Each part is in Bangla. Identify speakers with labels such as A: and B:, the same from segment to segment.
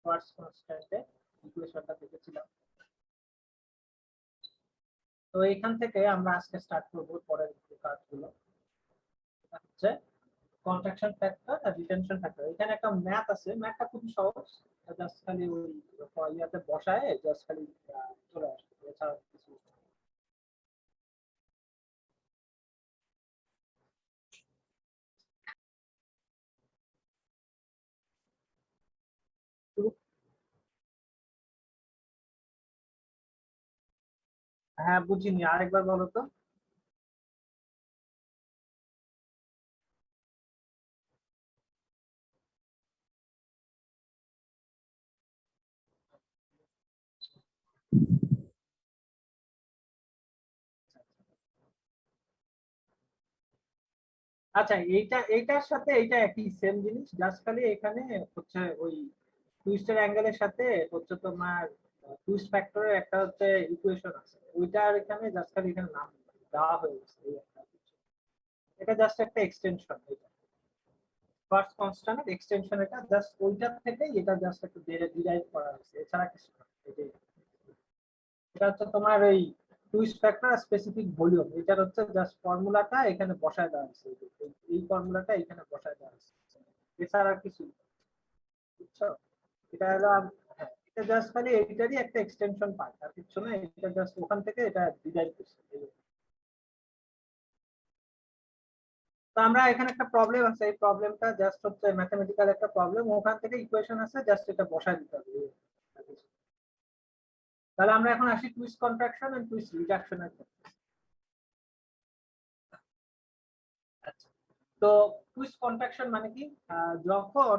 A: ফার্স্ট কনস্ট্যান্টে ইকুয়েশনটা দেখেছিলাম। তো এখান থেকে আমরা আজকে স্টার্ট করব পরের কাজগুলো। এটা হচ্ছে কন্ট্রাকশন ফ্যাক্টর আর রিটেনশন ফ্যাক্টর। এখানে একটা ম্যাথ আছে, ম্যাথটা খুবই সহজ, জাস্ট খালি ওই ইয়াতে বসায় জাস্ট খালি চলে আসবে, এছাড়া কিছু। হ্যাঁ বুঝিনি, আরেকবার বলো তো। আচ্ছা, এইটার সাথে এইটা একই সেম জিনিস, জাস্ট খালি এখানে হচ্ছে ওই টুইস্টের অ্যাঙ্গেলের সাথে হচ্ছে তোমার টুইস্ট ফ্যাক্টরের একটা হচ্ছে ইকুয়েশন আছে, ওইটার এখানে জাস্ট খালি এখানে নাম দেওয়া হয়ে গেছে এই একটা কিছু। এটা জাস্ট একটা এক্সটেনশন, এটা ফার্স্ট কনস্ট্যান্ট এক্সটেনশন, এটা জাস্ট ওইটার থেকে এটা জাস্ট একটু ডিরাইভ করা হয়েছে, এছাড়া কিছু না। এটা হচ্ছে তোমার এই টুইস্ট ফ্যাক্টর আর স্পেসিফিক ভলিউম, এটার হচ্ছে জাস্ট ফর্মুলাটা এখানে বসায় দেওয়া হয়েছে, এই ফর্মুলাটা এখানে বসায় দেওয়া হয়েছে, এছাড়া আর কিছু না, বুঝছো? এটা হলো হ্যাঁ, এটা জাস্ট খালি এইটারই একটা এক্সটেনশন পার্ট, আর কিছু না, এটা জাস্ট ওখান থেকে এটা ডিরাইভ করছে। তো আমরা এখানে একটা প্রবলেম আছে, এই প্রবলেমটা জাস্ট হচ্ছে ম্যাথমেটিক্যাল একটা প্রবলেম, ওখান থেকে ইকুয়েশন আছে, জাস্ট এটা বসায় দিতে হবে। তাহলে আমরা এখন আসি টুইস্ট কন্ট্রাকশন এন্ড টুইস্ট রিডাকশনের ক্ষেত্রে। আচ্ছা, তো টুইস্ট কন্ট্রাকশন মানে কি? যখন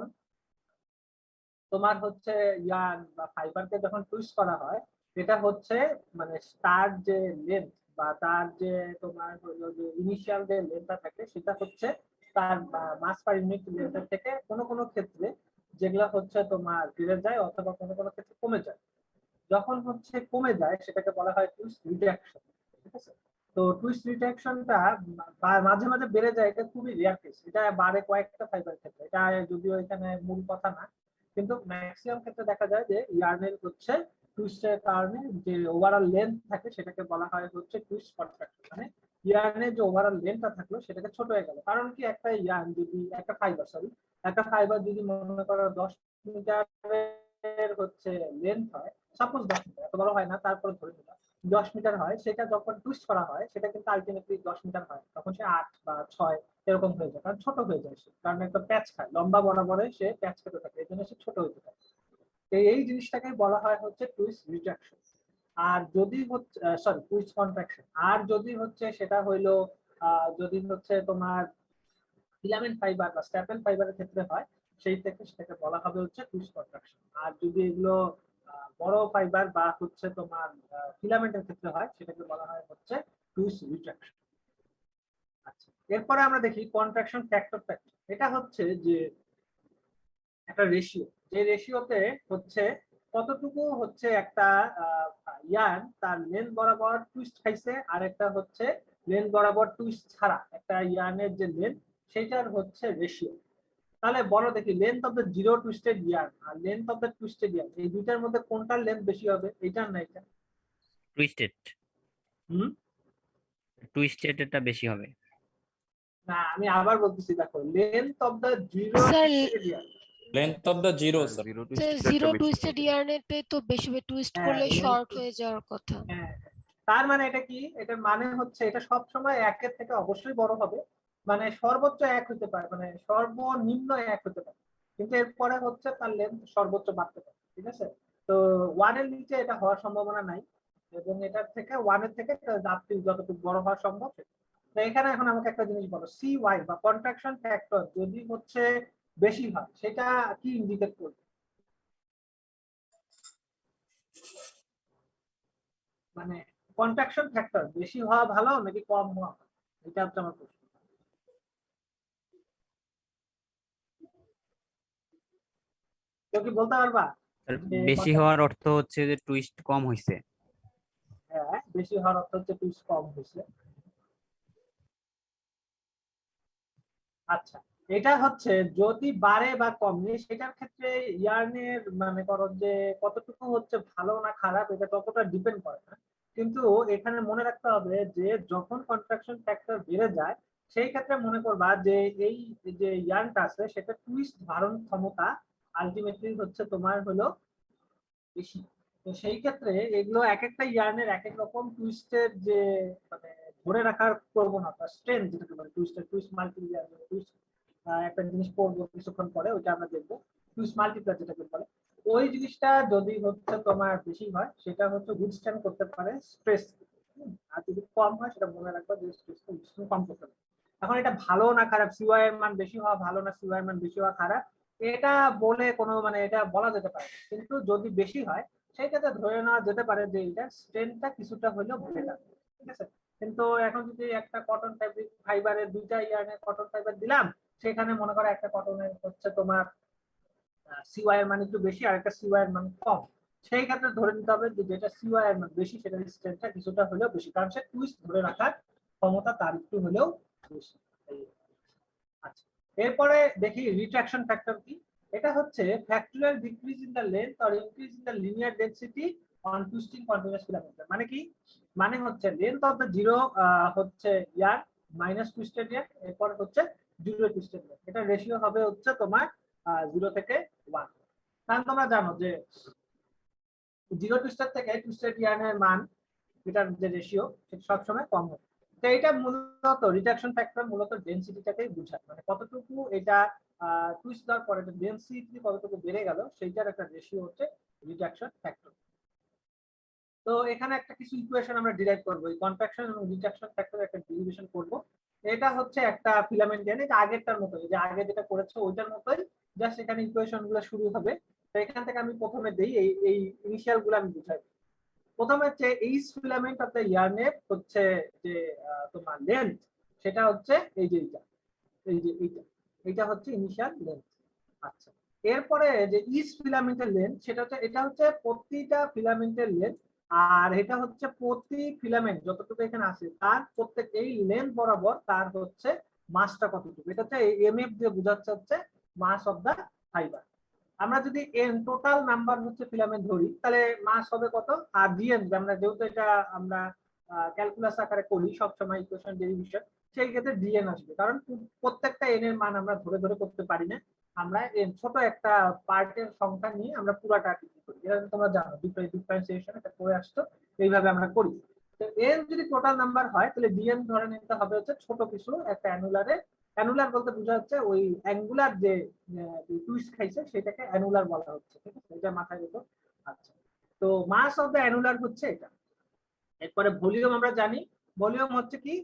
A: তোমার হচ্ছে ইয়ান বা ফাইবারকে যখন টুইস্ট করা হয়, এটা হচ্ছে মানে তার যে লেন্থ বা তার যে তোমার হলো যে ইনিশিয়াল যে লেন্থটা থাকে, সেটা হচ্ছে তার মাস পার ইউনিট লেন্থের থেকে কোনো কোনো ক্ষেত্রে যেগুলো হচ্ছে তোমার বেড়ে যায় অথবা কোনো কোনো ক্ষেত্রে কমে যায়। যখন হচ্ছে কমে যায় সেটাকে বলা হয় টুইস্ট রিডাকশন, ঠিক আছে? তো টুইস্ট রিডাকশনটা মাঝে মাঝে বেড়ে যায়, এটা খুবই রেয়ার কেস, এটা বাড়ে কয়েকটা ফাইবার ক্ষেত্রে, এটা যদিও এখানে মূল কথা না, কিন্তু ম্যাক্সিমাম ক্ষেত্রে দেখা যায় যে ইয়ার্নের হচ্ছে টুইস্টের কারণে যে ওভারঅল লেন্থ থাকে সেটাকে বলা হয় হচ্ছে টুইস্ট কন্ট্রাকশন, মানে ইয়ার্নের যে ওভারঅল লেন্থটা থাকলো সেটাকে ছোট হয়ে গেল। কারণ কি, একটা ইয়ার্ন যদি একটা ফাইবার যদি মনে করো 10 মিটারের হচ্ছে লেন্থ হয়, সাপোজ 10 মিটার, এত বড় হয় না, তারপরে ধরে নিলাম 10 মিটার হয়, সেটা যখন টুইস্ট করা হয় সেটা কিন্তু আলটিমেটলি 10 মিটার হয়, তখন সে 8 বা 6 এরকম হয়ে যায়, কারণ ছোট হয়ে যায় সে, কারণ একটা প্যাচ খায়, লম্বা বরাবরে সে প্যাচ খেতে থাকে, এই জন্য সে ছোট হতে থাকে। এই জিনিসটাকে বলা হয় হচ্ছে টুইস্ট রিডাকশন। আর যদি হচ্ছে সরি টুইস্ট কন্ট্রাকশন, আর যদি হচ্ছে সেটা হইলো যদি হচ্ছে তোমার ফিলামেন্ট ফাইবার বা স্ট্যাপল ফাইবারের ক্ষেত্রে হয়, সেই থেকে সেটাকে বলা হবে হচ্ছে টুইস্ট কন্ট্রাকশন। আর যদি এগুলো বড় ফাইবার বা হচ্ছে তোমার ফিলামেন্টের ক্ষেত্রে হয়, সেটাকে বলা হয় হচ্ছে টুইস্ট রিট্রাকশন। আচ্ছা, এরপরে আমরা দেখি কন্ট্রাকশন ফ্যাক্টর। এটা হচ্ছে যে একটা রেশিও, যে রেশিওতে হচ্ছে কতটুকু হচ্ছে একটা ইয়ার্ন তার লেন্থ বরাবর টুইস্ট খাইছে, আর একটা হচ্ছে লেন্থ বরাবর টুইস্ট ছাড়া একটা ইয়ার্নের যে লেন্থ, সেটার হচ্ছে রেশিও। তাহলে বলো দেখি, length of the zero twisted yarn আর length of the twisted yarn, এই দুইটার মধ্যে কোনটার লেন্থ বেশি হবে, এইটার না এটা?
B: টুইস্টেড।
A: হুম,
B: টুইস্টেডটা বেশি হবে।
A: না আমি আবার বলতেছি, দেখো length of the zero
C: sir
A: twisted yarn.
D: Length of the zero, sir.
E: Zero
C: sir
E: twisted
C: zero
E: বেশি
C: টুইস্টেড
E: হবে।
C: ইয়ার্নেতে তো বেশি টুইস্ট
A: হ্যাঁ
C: করলে শর্ট
A: লেন্থ,
C: হয়ে যাওয়ার কথা।
A: হ্যাঁ তার মানে এটা কি, এটার মানে হচ্ছে এটা সব সময় একের থেকে অবশ্যই বড় হবে, মানে সর্বোচ্চ এক হতে পারে, মানে সর্বনিম্ন এক হতে পারে, কিন্তু এরপরে হচ্ছে তার লেন্থ সর্বোচ্চ বাড়তে পারে, ঠিক আছে? তো ওয়ানের নিচে এটা হওয়ার সম্ভাবনা নাই, এবং এটার থেকে ওয়ানের থেকে আপনি যতটুকু বড় হওয়া সম্ভব। তো এখানে এখন আমাকে একটা জিনিস বলো, সি ওয়াই বা কন্ট্রাকশন ফ্যাক্টর যদি হচ্ছে বেশি হয়, সেটা কি ইন্ডিকেট করবে? মানে কন্ট্রাকশন ফ্যাক্টর বেশি হওয়া ভালো নাকি কম হওয়া ভালো, এটা হচ্ছে আমার প্রশ্ন। কেউ কি বলতে পারবা যে
B: বেশি হওয়ার অর্থ হচ্ছে যে টুইস্ট কম হইছে।
A: হ্যাঁ, বেশি হওয়ার অর্থ হচ্ছে টুইস্ট কম হয়েছে। আচ্ছা, এটা হচ্ছে যদি বাড়ে বা কমে সেটার ক্ষেত্রে ইয়ার্নের মানে করো যে কতটুকু হচ্ছে ভালো না খারাপ এটা ততটা ডিপেন্ড করে না, কিন্তু এখানে মনে রাখতে হবে যে যখন কন্ট্রাকশন ফ্যাক্টর বেড়ে যায় সেই ক্ষেত্রে মনে করবা যে এই যে ইয়ার্নটা আছে সেটা টুইস্ট ধারণ ক্ষমতা আলটিমেটলি হচ্ছে তোমার হলো বেশি। তো সেই ক্ষেত্রে এগুলো এক একটা ইয়ার্নের এক এক রকম টুইস্টের যে মানে ধরে রাখার প্রবণতা স্ট্রেংথ যেটাকে বলে টুইস্ট মাল্টিপ্লায়ার টুইস্ট একটা জিনিস পড়বো কিছুক্ষণ পরে ওইটা আমরা দেখবো টুইস্ট মাল্টিপ্লায়ার যেটাকে বলে ওই জিনিসটা যদি হচ্ছে তোমার বেশি হয় সেটা হচ্ছে উইথস্ট্যান্ড করতে পারে স্ট্রেস, আর যদি কম হয় সেটা মনে রাখবা যে স্ট্রেসটা উইথস্ট্যান্ড কম করতে পারে। এখন এটা ভালো না খারাপ, সিওয়াই এর মান বেশি হওয়া ভালো না সিওয়াই এর মান বেশি হওয়া খারাপ এটা বলে কোনো মানে এটা বলা যেতে পারে না। কিন্তু যদি বেশি হয় সেই ক্ষেত্রে ধরে নেওয়া যেতে পারে যে এটা স্ট্রেনটা কিছুটা হলেও বেটার, ঠিক আছে। কিন্তু এখন যদি একটা কটন ফ্যাব্রিক ফাইবারের দুইটা ইয়ার্নের কটন ফাইবার দিলাম সেখানে মনে করো একটা কটনের হচ্ছে তোমার সিওয়াই এর মান একটু বেশি আর একটা সিওয়াই এর মান কম, সেই ক্ষেত্রে ধরে নিতে হবে যে যেটা সিওয়াই এর মান বেশি সেটার স্ট্রেনটা কিছুটা হলেও বেশি, কারণ সে টুইস্ট ধরে রাখার ক্ষমতা তার একটু হলেও বেশি। আচ্ছা, এরপরে দেখি রিট্রাকশন ফ্যাক্টর কি। এটা হচ্ছে factorial decrease in the length or increase in the linear density on twisting continuous filament. মানে কি, মানে হচ্ছে লেন্থ অফ দ্য জিরো হচ্ছে ইয়ার মাইনাস টুইস্টেড ইয়ার, এরপর হচ্ছে জিরো টুইস্টেড ইয়ার, এটা রেশিও হবে হচ্ছে তোমার 0 থেকে 1। কারণ তোমরা জানো যে জিরো টুইস্টেড থেকে টুইস্টেড ইয়ারের মান এটার যে রেশিও সেটা সবসময় কম হবে। তো এটা মূলত রিডাকশন ফ্যাক্টর মূলত ডেনসিটিটাকেই বোঝায়, মানে কতটুকু এটা টুইস্ট দেওয়ার পরে ডেনসিটি কতটুকু বেড়ে গেল সেইটার একটা রেশিও হচ্ছে রিডাকশন ফ্যাক্টর। তো এখানে একটা কিছু ইকুয়েশন আমরা ডিরাইভ করব, এই কন্ট্রাকশন এবং রিডাকশন ফ্যাক্টর একটা ডেরিভেশন করব। এটা হচ্ছে একটা ফিলামেন্ট জানি, এটা আগেরটার মতোই, যে আগে যেটা করেছে ওইটার মতোই, জাস্ট এখানে ইকুয়েশন গুলো শুরু হবে। তো এখান থেকে আমি প্রথমে দেই এই ইনিশিয়াল গুলো আমি বুঝাই। প্রথমে হচ্ছে এইচ ফিলামেন্ট অফ দ্য ইয়ার্নের হচ্ছে যে তোমার লেন্থ সেটা হচ্ছে এই যে এইটা হচ্ছে ইনিশিয়াল লেন্থ। আচ্ছা, এরপরে যে ইচ ফিলামেন্টের লেন্থ সেটা হচ্ছে এটা হচ্ছে প্রতিটা ফিলামেন্টের লেন্থ, আর এটা হচ্ছে প্রতি ফিলামেন্ট যতটুকু এখানে আছে তার প্রত্যেক এই লেন্থ বরাবর তার হচ্ছে মাসটা কতটুকু, এটা হচ্ছে এমএফ দিয়ে বোঝাচ্ছে হচ্ছে মাস অফ দা ফাইবার। আমরা যদি এন টোটাল নাম্বার হচ্ছে ফিলামেন্ট ধরি তাহলে মাস হবে কত, আর ডিএন আমরা যেহেতু এটা আমরা ক্যালকুলাস আকারে করি সবসময় ইকুয়েশন ডেরিভেশন, সেই ক্ষেত্রে ডিএন আসবে, কারণ প্রত্যেকটা এন এর মান আমরা ধরে ধরে করতে পারি না, আমরা এন ছোট একটা পার্টের সংখ্যা নিয়ে আমরা পুরাটা করি, এটা তোমরা জানো ডিফারেন্সিয়েশন এটা করে আসতো, এইভাবে আমরা করি। তো এন যদি টোটাল নাম্বার হয় তাহলে ডিএন ধরে নিতে হবে হচ্ছে ছোট কিছু একটা অ্যানুলারে, অ্যানুলার বলতে বোঝা যাচ্ছে ওই অ্যাঙ্গুলার যে টুইস্ট খাইছে সেটাকে অ্যানুলার বলা হচ্ছে, ঠিক আছে, এটা মাথায় রেখো। আচ্ছা, তো মাস অফ দ্য অ্যানুলার হচ্ছে এটা। এরপরে ভলিউম আমরা জানি, ভলিউম হচ্ছে কি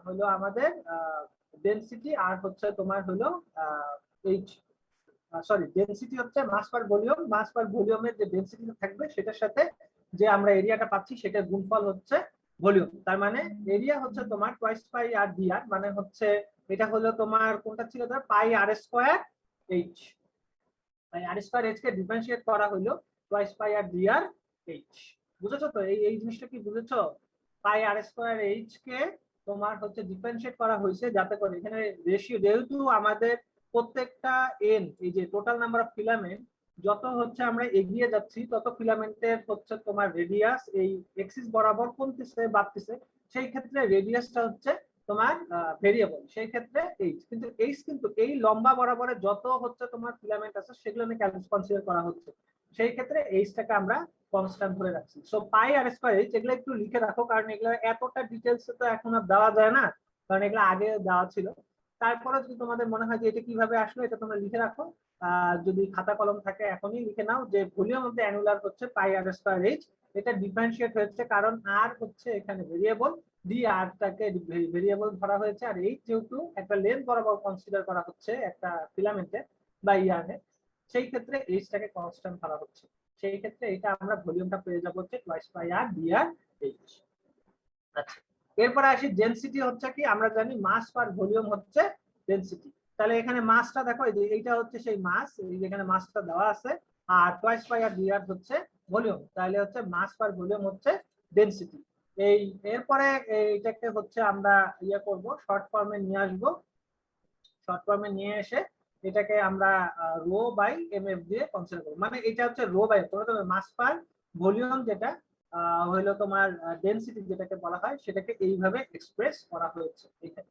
A: হলো আমাদের ডেনসিটি, আর হচ্ছে তোমার হলো এইচ সরি ডেনসিটি হচ্ছে মাস পার ভলিউম, মাস পার ভলিউমের যে ডেনসিটি থাকবে সেটার সাথে যে আমরা এরিয়াটা পাচ্ছি সেটা গুণফল হচ্ছে ভলিউম। তার মানে এরিয়া হচ্ছে তোমার টুয়াইস পাই আর ডিআর, মানে হচ্ছে এটা হলো তোমার কোনটা ছিল ধর পাই আর স্কয়ার এইচ, পাই আর স্কয়ার এইচ কে ডিফারেন্সিয়েট করা হলো টুয়াইস পাই আর ডিআর এইচ। বুঝেছো তো এই জিনিসটা কি বুঝেছো, পাই আর স্কয়ার এইচ কে তোমার হচ্ছে ডিফারেন্সিয়েট করা হয়েছে যাতে করে এখানে রেশিও, যেহেতু আমাদের প্রত্যেকটা এন এই যে টোটাল নাম্বার অফ ফিলামেন্ট যত হচ্ছে আমরা এগিয়ে যাচ্ছি তত ফিলামেন্টের হচ্ছে তোমার রেডিয়াস এই এক্সিস বরাবর কমতেছে বাড়তেছে, সেই ক্ষেত্রে রেডিয়াসটা হচ্ছে তোমার ভেরিয়েবল, সেই ক্ষেত্রে এইচ, কিন্তু এইচ কিন্তু এই লম্বা বরাবরের যত হচ্ছে তোমার ফিলামেন্ট আছে সেগুলো নিয়ে কনসিডার করা হচ্ছে, সেই ক্ষেত্রে এইচটাকে আমরা কনস্ট্যান্ট ধরে রাখছি। সো পাই আর স্কয়ার এইচ এগুলো একটু লিখে রাখো, কারণ এগুলো এতটা ডিটেলস তো এখন আর দেওয়া যায় না, কারণ এগুলো আগে দেওয়া ছিল। তারপরে যদি তোমাদের মনে হয় যে এটা কিভাবে আসলো এটা তোমরা লিখে রাখো, যদি খাতা কলম থাকে এখনই লিখে নাও যে ভলিউম অফ দ্য অ্যানুলার হচ্ছে পাই আর স্কয়ার এইচ, এটা ডিফারেন্সিয়েট হচ্ছে কারণ আর হচ্ছে এখানে ভেরিয়েবল, ডি আর টাকে ভেরিয়েবল ধরা হয়েছে, আর এইচ যেহেতু একটা লেন্থ বরাবর কনসিডার করা হচ্ছে একটা ফিলামেন্টে বা ইয়ার্নে, সেই ক্ষেত্রে এইচটাকে কনস্ট্যান্ট ধরা হচ্ছে, সেই ক্ষেত্রে এটা আমরা ভলিউমটা পেয়ে যাবো হচ্ছে টুয়াইস পাই আর ডি আর এইচ। আচ্ছা, এরপরে আসি ডেনসিটি হচ্ছে কি, আমরা জানি মাস পার ভলিউম হচ্ছে ডেনসিটি, তাহলে এখানে মাসটা দেখো এই যে এইটা হচ্ছে সেই মাস, এই যেখানে মাসটা দেওয়া আছে, আর টুয়াইস পাই আর ডি আর হচ্ছে ভলিউম, তাহলে হচ্ছে মাস পার ভলিউম হচ্ছে ডেনসিটি। এই এরপরে এইটাকে হচ্ছে আমরা ইয়ে করব শর্ট ফর্মে নিয়ে আসবো, শর্ট ফর্মে নিয়ে এসে এটাকে আমরা রো বাই এমএফ দিয়ে কনসিডার করব। মানে এটা হচ্ছে রো বাই, তোমরা মাস পার ভলিউম যেটা হইলো তোমার ডেনসিটি যেটাকে বলা হয়, সেটাকে এইভাবে এক্সপ্রেস করা হয়েছে এখানে।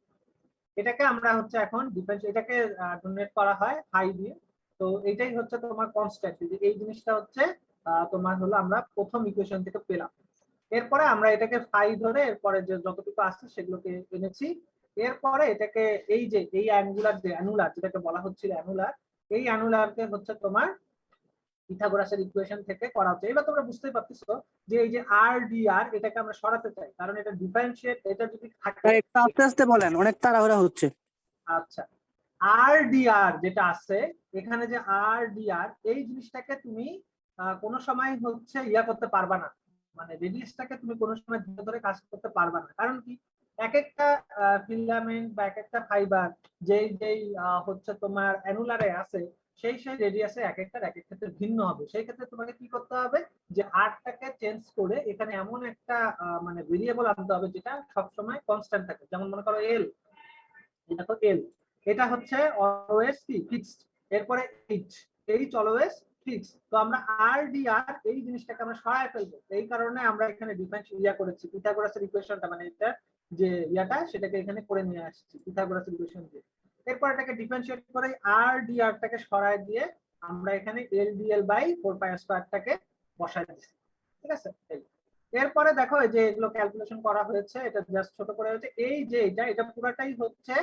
A: এটাকে আমরা হচ্ছে এখন ডিফারেন্স, এটাকে ডোনেট করা হয় ফাই দিয়ে। তো এটাই হচ্ছে তোমার কনস্ট্যান্ট, এই জিনিসটা হচ্ছে তোমার হলো আমরা প্রথম ইকুয়েশন থেকে পেলাম। এরপরে আমরা এটাকে ফাই ধরে এরপরে যে যতটুকু আসছে সেগুলোকে এনেছি। এরপরে এটাকে এই যে এই অ্যাঙ্গুলার, যে অ্যানুলার যেটাকে বলা হচ্ছিল অ্যানুলার, এই অ্যানুলারকে হচ্ছে তোমার পিথাগোরাসের ইকুয়েশন থেকে করা হচ্ছে। এবার তোমরা বুঝতেই পারতেছো যে এই যে আর ডি আর এটাকে আমরা সরাতে চাই, কারণ এটা ডিফারেন্সিয়েট, এটা যদি থাকে।
E: একটু আস্তে আস্তে বলেন, অনেক তাড়াহুড়া হচ্ছে।
A: আচ্ছা, আর ডি আর যেটা আছে এখানে, যে আর ডি আর এই জিনিসটাকে তুমি কোনো সময় হচ্ছে ইয়া করতে পারবা না, মানে রেডিয়াসটাকে তুমি কোনো সময় ধরে ধরে কাজ করতে পারবা না। কারণ কি, এক একটা ফিলামেন্ট বা এক একটা ফাইবার যেই যেই হচ্ছে তোমার অ্যানুলারে আছে, সেই সেই রেডিয়াসে এক একটার এক এক ক্ষেত্রে ভিন্ন হবে। সেই ক্ষেত্রে তোমাকে কি করতে হবে, যে আরটাকে চেঞ্জ করে এখানে এমন একটা মানে ভেরিয়েবল আনতে হবে যেটা সবসময় কনস্ট্যান্ট থাকে। যেমন মনে করো এল, এটা তো এল, এটা হচ্ছে অলওয়েজ কি ফিক্সড। এরপরে এইচ, এইচ অলওয়েজ ফিক্সড। তো আমরা আর ডি আর এই জিনিসটাকে আমরা সরায় ফেলবো। এই কারণে আমরা এখানে ডিফারেন্স ইয়া করেছি পিথাগোরাসের ইকুয়েশনটা, মানে এটা যে ইয়াটা সেটাকে এখানে করে নিয়ে আসছি পিথাগোরাসের ইকুয়েশন দিয়ে। এরপর এটাকে ডিফারেন্সিয়েট করে আর ডি আর টাকে সরায় দিয়ে আমরা এখানে L D L by 4πr² বসাই দিচ্ছি। ঠিক আছে, এরপরে দেখো এই যে এগুলো ক্যালকুলেশন করা হয়েছে, এটা জাস্ট ছোট করে হয়েছে। এই যে এটা পুরোটাই হচ্ছে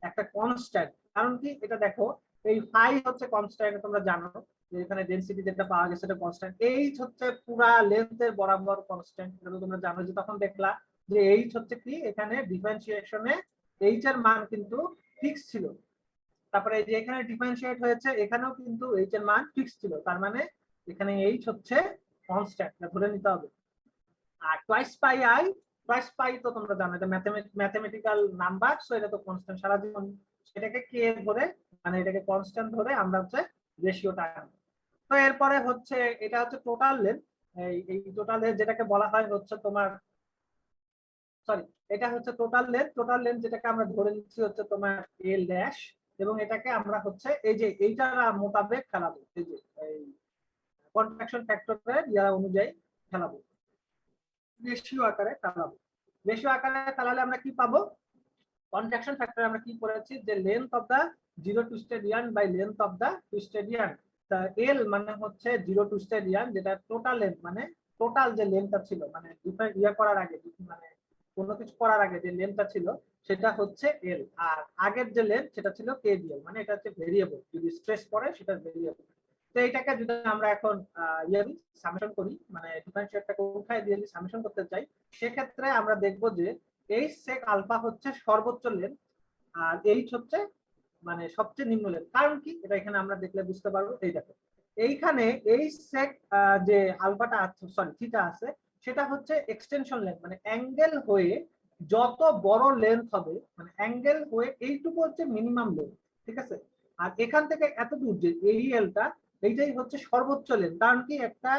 A: একটা কনস্ট্যান্ট। কারণ কি, এটা দেখো এই ফাই হচ্ছে কনস্ট্যান্ট, তোমরা জানো যে এখানে ডেনসিটি যেটা পাওয়া গেছে এটা কনস্ট্যান্ট। এইচ হচ্ছে পুরা লেন্থের বরাবর কনস্ট্যান্ট, এটা তো তোমরা জানো যে তখন দেখলা যে এইচ হচ্ছে কি এখানে ডিফারেন্সিয়েশনে এইচ এর মান কিন্তু ফিক্স ছিল। তারপরে এই যে এখানে ডিফারেন্সিয়েট হয়েছে, এখানেও কিন্তু এইচ এর মান ফিক্স ছিল, তার মানে এখানে এইচ হচ্ছে কনস্ট্যান্ট, এটা ধরে নিতে হবে। আর twice pi I, twice pi তো তোমরা জানো এটা ম্যাথমেটিক্যাল নাম্বার, সো এটা তো কনস্ট্যান্ট সারা জীবন। সেটাকে কে ধরে, মানে এটাকে কনস্ট্যান্ট ধরে আমরা হচ্ছে রেশিওটা আনবো। তো এরপরে হচ্ছে এটা হচ্ছে টোটাল লেন্থ, এই টোটাল লেন্থ যেটাকে বলা হয় হচ্ছে তোমার, সরি, এটা হচ্ছে টোটাল লেন্থ। টোটাল লেন্থ যেটাকে আমরা ধরে নিচ্ছি হচ্ছে তোমার এল ড্যাশ, এবং এটাকে আমরা হচ্ছে এই যে এইটার মোতাবেক ফেলাবো, এই যে এই কন্ট্রাকশন ফ্যাক্টরের ইয়া অনুযায়ী ফেলাবো, রেশিও আকারে ফেলাবো। রেশিও আকারে ফেলালে আমরা কি পাবো, কন্ট্রাকশন ফ্যাক্টর আমরা কি করেছি, যে length of the zero twisted yarn by length of the twisted yarn. তা এল মানে হচ্ছে জিরো টুইস্টেড ইয়ার্ন, যেটা টোটাল লেন্থ, মানে টোটাল যে লেন্থটা ছিল, মানে ডিফারেন্ট ইয়া করার আগে, মানে কোনো কিছু করার আগে যে লেন্থটা ছিল সেটা হচ্ছে এল। আর আগের যে লেন্থ সেটা ছিল কেডিএল, মানে এটা হচ্ছে ভেরিয়েবল, যদি স্ট্রেস পড়ে সেটা ভেরিয়েবল। তো এটাকে যদি আমরা এখন সামেশন করি, মানে ডিফারেন্সিয়েটটাকে উঠায় দিয়ে সামেশন করতে চাই, সেক্ষেত্রে আমরা দেখব যে এইচ সেক আলফা হচ্ছে সর্বোচ্চ লেন্থ, আর এইচ হচ্ছে মানে সবচেয়ে নিম্ন লেন্থ। কারণ কি, এটা এখানে আমরা দেখলে বুঝতে পারবো। এই দেখো এইখানে এইচ সেক যে আলফাটা আছে, সরি থিটা আছে, সেটা হচ্ছে এক্সটেনশন লেন্থ, মানে অ্যাঙ্গেল হয়ে যত বড় লেন্থ হবে, মানে অ্যাঙ্গেল হয়ে এইটুকু হচ্ছে মিনিমাম লেন্থ। ঠিক আছে, আর এখান থেকে এত দূর যে এই এলটা, এইটাই হচ্ছে সর্বোচ্চ লেন্থ। কারণ কি, একটা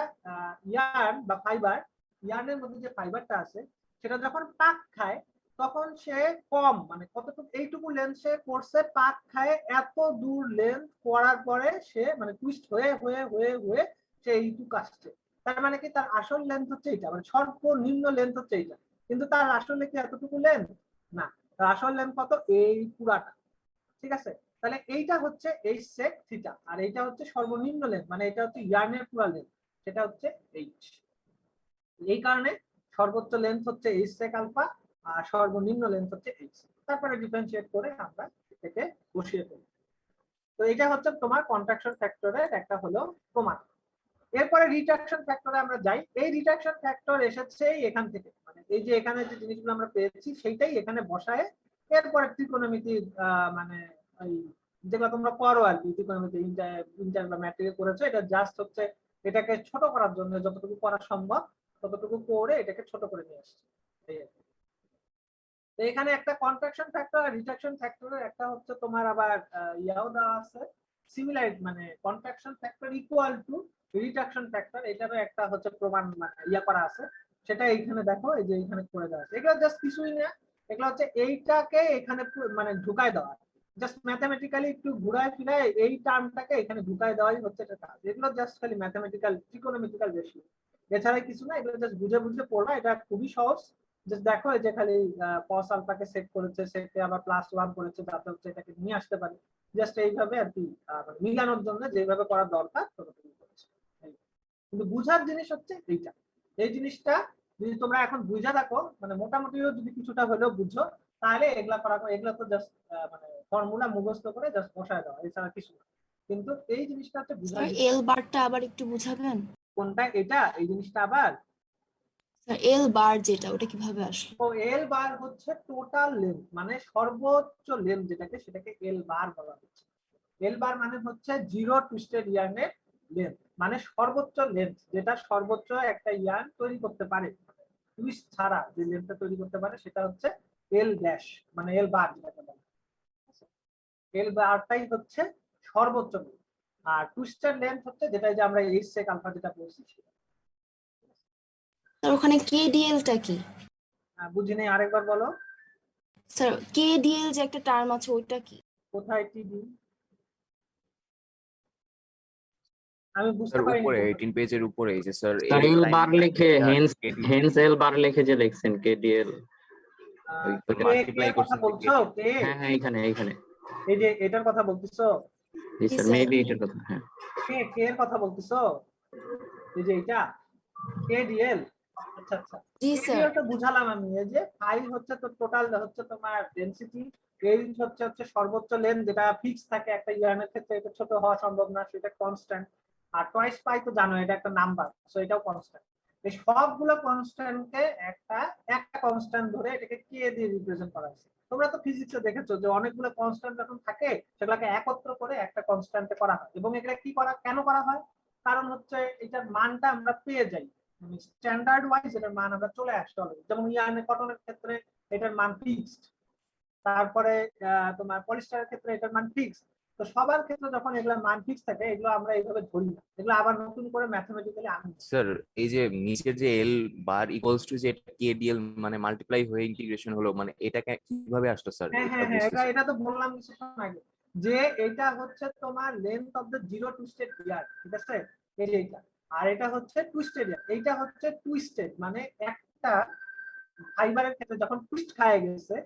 A: ইয়ার্ন বা ফাইবার, ইয়ার্নের মধ্যে যে ফাইবারটা আছে সেটা যখন পাক খায় তখন সে কম, মানে কতটুকু এইটুকু লেন্থ সে করছে, পাক খায় এত দূর লেন্থ করার পরে সে মানে টুইস্ট হয়ে হয়ে হয়ে হয়ে সে এইটুকু আসছে। তার মানে কি, তার আসল লেন্থ হচ্ছে এইটা, মানে সর্বনিম্ন লেন্থ হচ্ছে এইটা। কিন্তু তার আসলে কি এতটুকু লেন্থ না, তার আসল লেন্থ কত, এই পুরাটা। ঠিক আছে, তাহলে এইটা হচ্ছে এইচ সেক থিটা, আর এইটা হচ্ছে সর্বনিম্ন লেন্থ, মানে এটা হচ্ছে ইয়ার্নের পুরা লেন্থ, সেটা হচ্ছে এইচ। এই কারণে সর্বোচ্চ লেন্থ হচ্ছে এইচ সেক আলফা, আর সর্বনিম্ন লেন্থ হচ্ছে এইচ। তারপরে ডিফারেন্সিয়েট করে আমরা এটাকে বসিয়ে ফেলি। তো এটা হচ্ছে তোমার কন্ট্রাকশন ফ্যাক্টরের একটা হলো প্রমাণ। এরপরে রিট্রাকশন ফ্যাক্টরে আমরা যাই। এই রিট্রাকশন ফ্যাক্টর এসেছে এখান থেকে, মানে এই যে এখানে যে জিনিসগুলো আমরা পেয়েছি সেইটাই এখানে বসায় এরপরে ত্রিকোণমিতি মানে ওই যেগুলো তোমরা করো আর কি, ত্রিকোণমিতি ইন্টার বা ম্যাট্রিকে করেছো, এটা জাস্ট হচ্ছে এটাকে ছোট করার জন্য যতটুকু করা সম্ভব ততটুকু করে এটাকে ছোট করে নিয়ে আসছে। তো এখানে একটা কন্ট্রাকশন ফ্যাক্টর আর রিট্রাকশন ফ্যাক্টরের একটা হচ্ছে তোমার আবার ইয়াও দেওয়া আছে, সিমিলারিটি, মানে contraction factor equal to retraction factor, এটারও একটা হচ্ছে প্রমাণ মানে ইয়া করা আছে। সেটা এইখানে দেখো, এই যে এইখানে করে দেওয়া আছে। এগুলো জাস্ট কিছুই না, এগুলো হচ্ছে এইটাকে এখানে মানে ঢুকায় দেওয়া, জাস্ট ম্যাথমেটিক্যালি একটু ঘুরায় ফিরায় এই টার্মটাকে এখানে ঢুকায় দেওয়াই হচ্ছে এটা কাজ। এগুলো জাস্ট খালি ম্যাথমেটিক্যাল ট্রিকোনোমেট্রিক্যাল রেশিও, এছাড়া কিছু না। এগুলো জাস্ট বুঝে বুঝে পড়া, এটা খুবই সহজ। জাস্ট দেখো এই যে খালি cos আলফাকে সেট করেছে, সেটে আবার +1 করেছে, যাতে হচ্ছে এটাকে নিয়ে আসতে পারে। জাস্ট এইভাবে আর কি মানে মিলানোর জন্য যেভাবে করা দরকার ততটুকু করেছে। কিন্তু বুঝার জিনিস হচ্ছে এইটা, এই জিনিসটা যদি তোমরা এখন বুঝা রাখো, মানে মোটামুটিও যদি কিছুটা হলেও বুঝো, তাহলে এগুলা করা, এগুলা তো জাস্ট মানে ফর্মুলা মুখস্থ করে জাস্ট বসায় দেওয়া, এছাড়া কিছু না। কিন্তু এই জিনিসটা হচ্ছে বুঝার
F: স্যার
A: জিনিস।
F: এল বারটা আবার একটু বুঝাবেন?
A: কোনটা? এটা, এই জিনিসটা আবার।
F: স্যার এল বার যেটা, ওটা কিভাবে আসলো?
A: ও এল বার হচ্ছে টোটাল লেন্থ, মানে সর্বোচ্চ লেন্থ যেটাকে, সেটাকে এল বার বলা হচ্ছে। এল বার মানে হচ্ছে জিরো টুইস্টেড ইয়ার্নের লেন্থ, মানে সর্বোচ্চ লেন্থ, যেটা সর্বোচ্চ একটা ইয়ার্ন তৈরি করতে পারে, টুইস্ট ছাড়া যে লেন্থটা তৈরি করতে পারে, সেটা হচ্ছে এল ড্যাশ, মানে এল বার যেটাকে বলে। এল বারটাই হচ্ছে সর্বোচ্চ লেন্থ, আর টুইস্টেড লেন্থ হচ্ছে যেটা যে আমরা এইচ সেক আলফা যেটা বলছি সেটা।
F: স্যার ওখানে কেডিএলটা কি?
A: বুঝিনি, আরেকবার বলো।
F: স্যার কেডিএল যে একটা টার্ম আছে ওইটা কি?
A: কোথায় টিডি? আমি বুঝতে
G: স্যার
A: পারিনি।
G: উপরে 18 পেজের উপরে এই যে স্যার
H: স্যার এল বার লিখে হেন্স এল বার লিখে যে লিখছেন কেডিএল,
G: মাল্টিপ্লাই
A: কথা
G: করছেন
A: বলছো? কে?
H: হ্যাঁ হ্যাঁ এখানে এখানে
A: এই যে এটার কথা বলতেছো?
H: জি
F: জি
H: স্যার
F: স্যার।
H: মেবি এটার কথা। হ্যাঁ
A: কে এর কথা বলতেছো? এই যে এটা কেডিএল। আচ্ছা আচ্ছা,
F: জি স্যার।
A: কেডিএল তো বুঝালাম আমি। এই যে ফাই হচ্ছে তো টোটাল হচ্ছে তোমার ডেনসিটি, এইচ হচ্ছে হচ্ছে সর্বোচ্চ লেন্থ, যেটা ফিক্স থাকে একটা ইয়ার্নের ক্ষেত্রে, এটা ছোট হওয়া সম্ভব না, সেটা কনস্ট্যান্ট। আর টয়েস পাই তো জানো, এটা একটা নাম্বার, সো এটাও কনস্ট্যান্ট। এই সবগুলো কনস্ট্যান্টকে একটা একটা কনস্ট্যান্ট ধরে এটাকে কে দিয়ে রিপ্রেজেন্ট করা হয়েছে। তোমরা তো ফিজিক্সে দেখেছো যে অনেকগুলো কনস্ট্যান্ট যখন থাকে, সেগুলোকে একত্র করে একটা কনস্ট্যান্টে করা হয়। এবং এটা কি করা, কেন করা হয়? কারণ হচ্ছে এটার মানটা আমরা পেয়ে যাই, মানে স্ট্যান্ডার্ড ওয়াইজ এটার মান আমরা চলে আসতে হবে। যেমন ইয়ার্নে কটনের ক্ষেত্রে এটার মান ফিক্সড, তারপরে তোমার পলিস্টারের ক্ষেত্রে এটার মান ফিক্সড। তো সবার ক্ষেত্রে যখন এগুলো মান ফিক্স থাকে, এগুলো আমরা এইভাবে ধরি না, এগুলো আবার নতুন করে ম্যাথমেটিক্যালি আনি।
G: স্যার এই যে নিচের যে এল বার ইকুয়ালস টু যে কেডিএল মানে মাল্টিপ্লাই হয়ে ইন্টিগ্রেশন হলো, মানে এটাকে কিভাবে আসলো স্যার?
A: হ্যাঁ হ্যাঁ হ্যাঁ, এটা তো বললাম কিছুক্ষণ আগে, যে এটা হচ্ছে তোমার length of the zero twisted yarn, ঠিক আছে? এই যে এটা, আর এটা হচ্ছে টুইস্টেড ইয়ার। এইটা হচ্ছে টুইস্টেড, মানে একটা ফাইবারের ক্ষেত্রে যখন টুইস্ট খায় গেছে,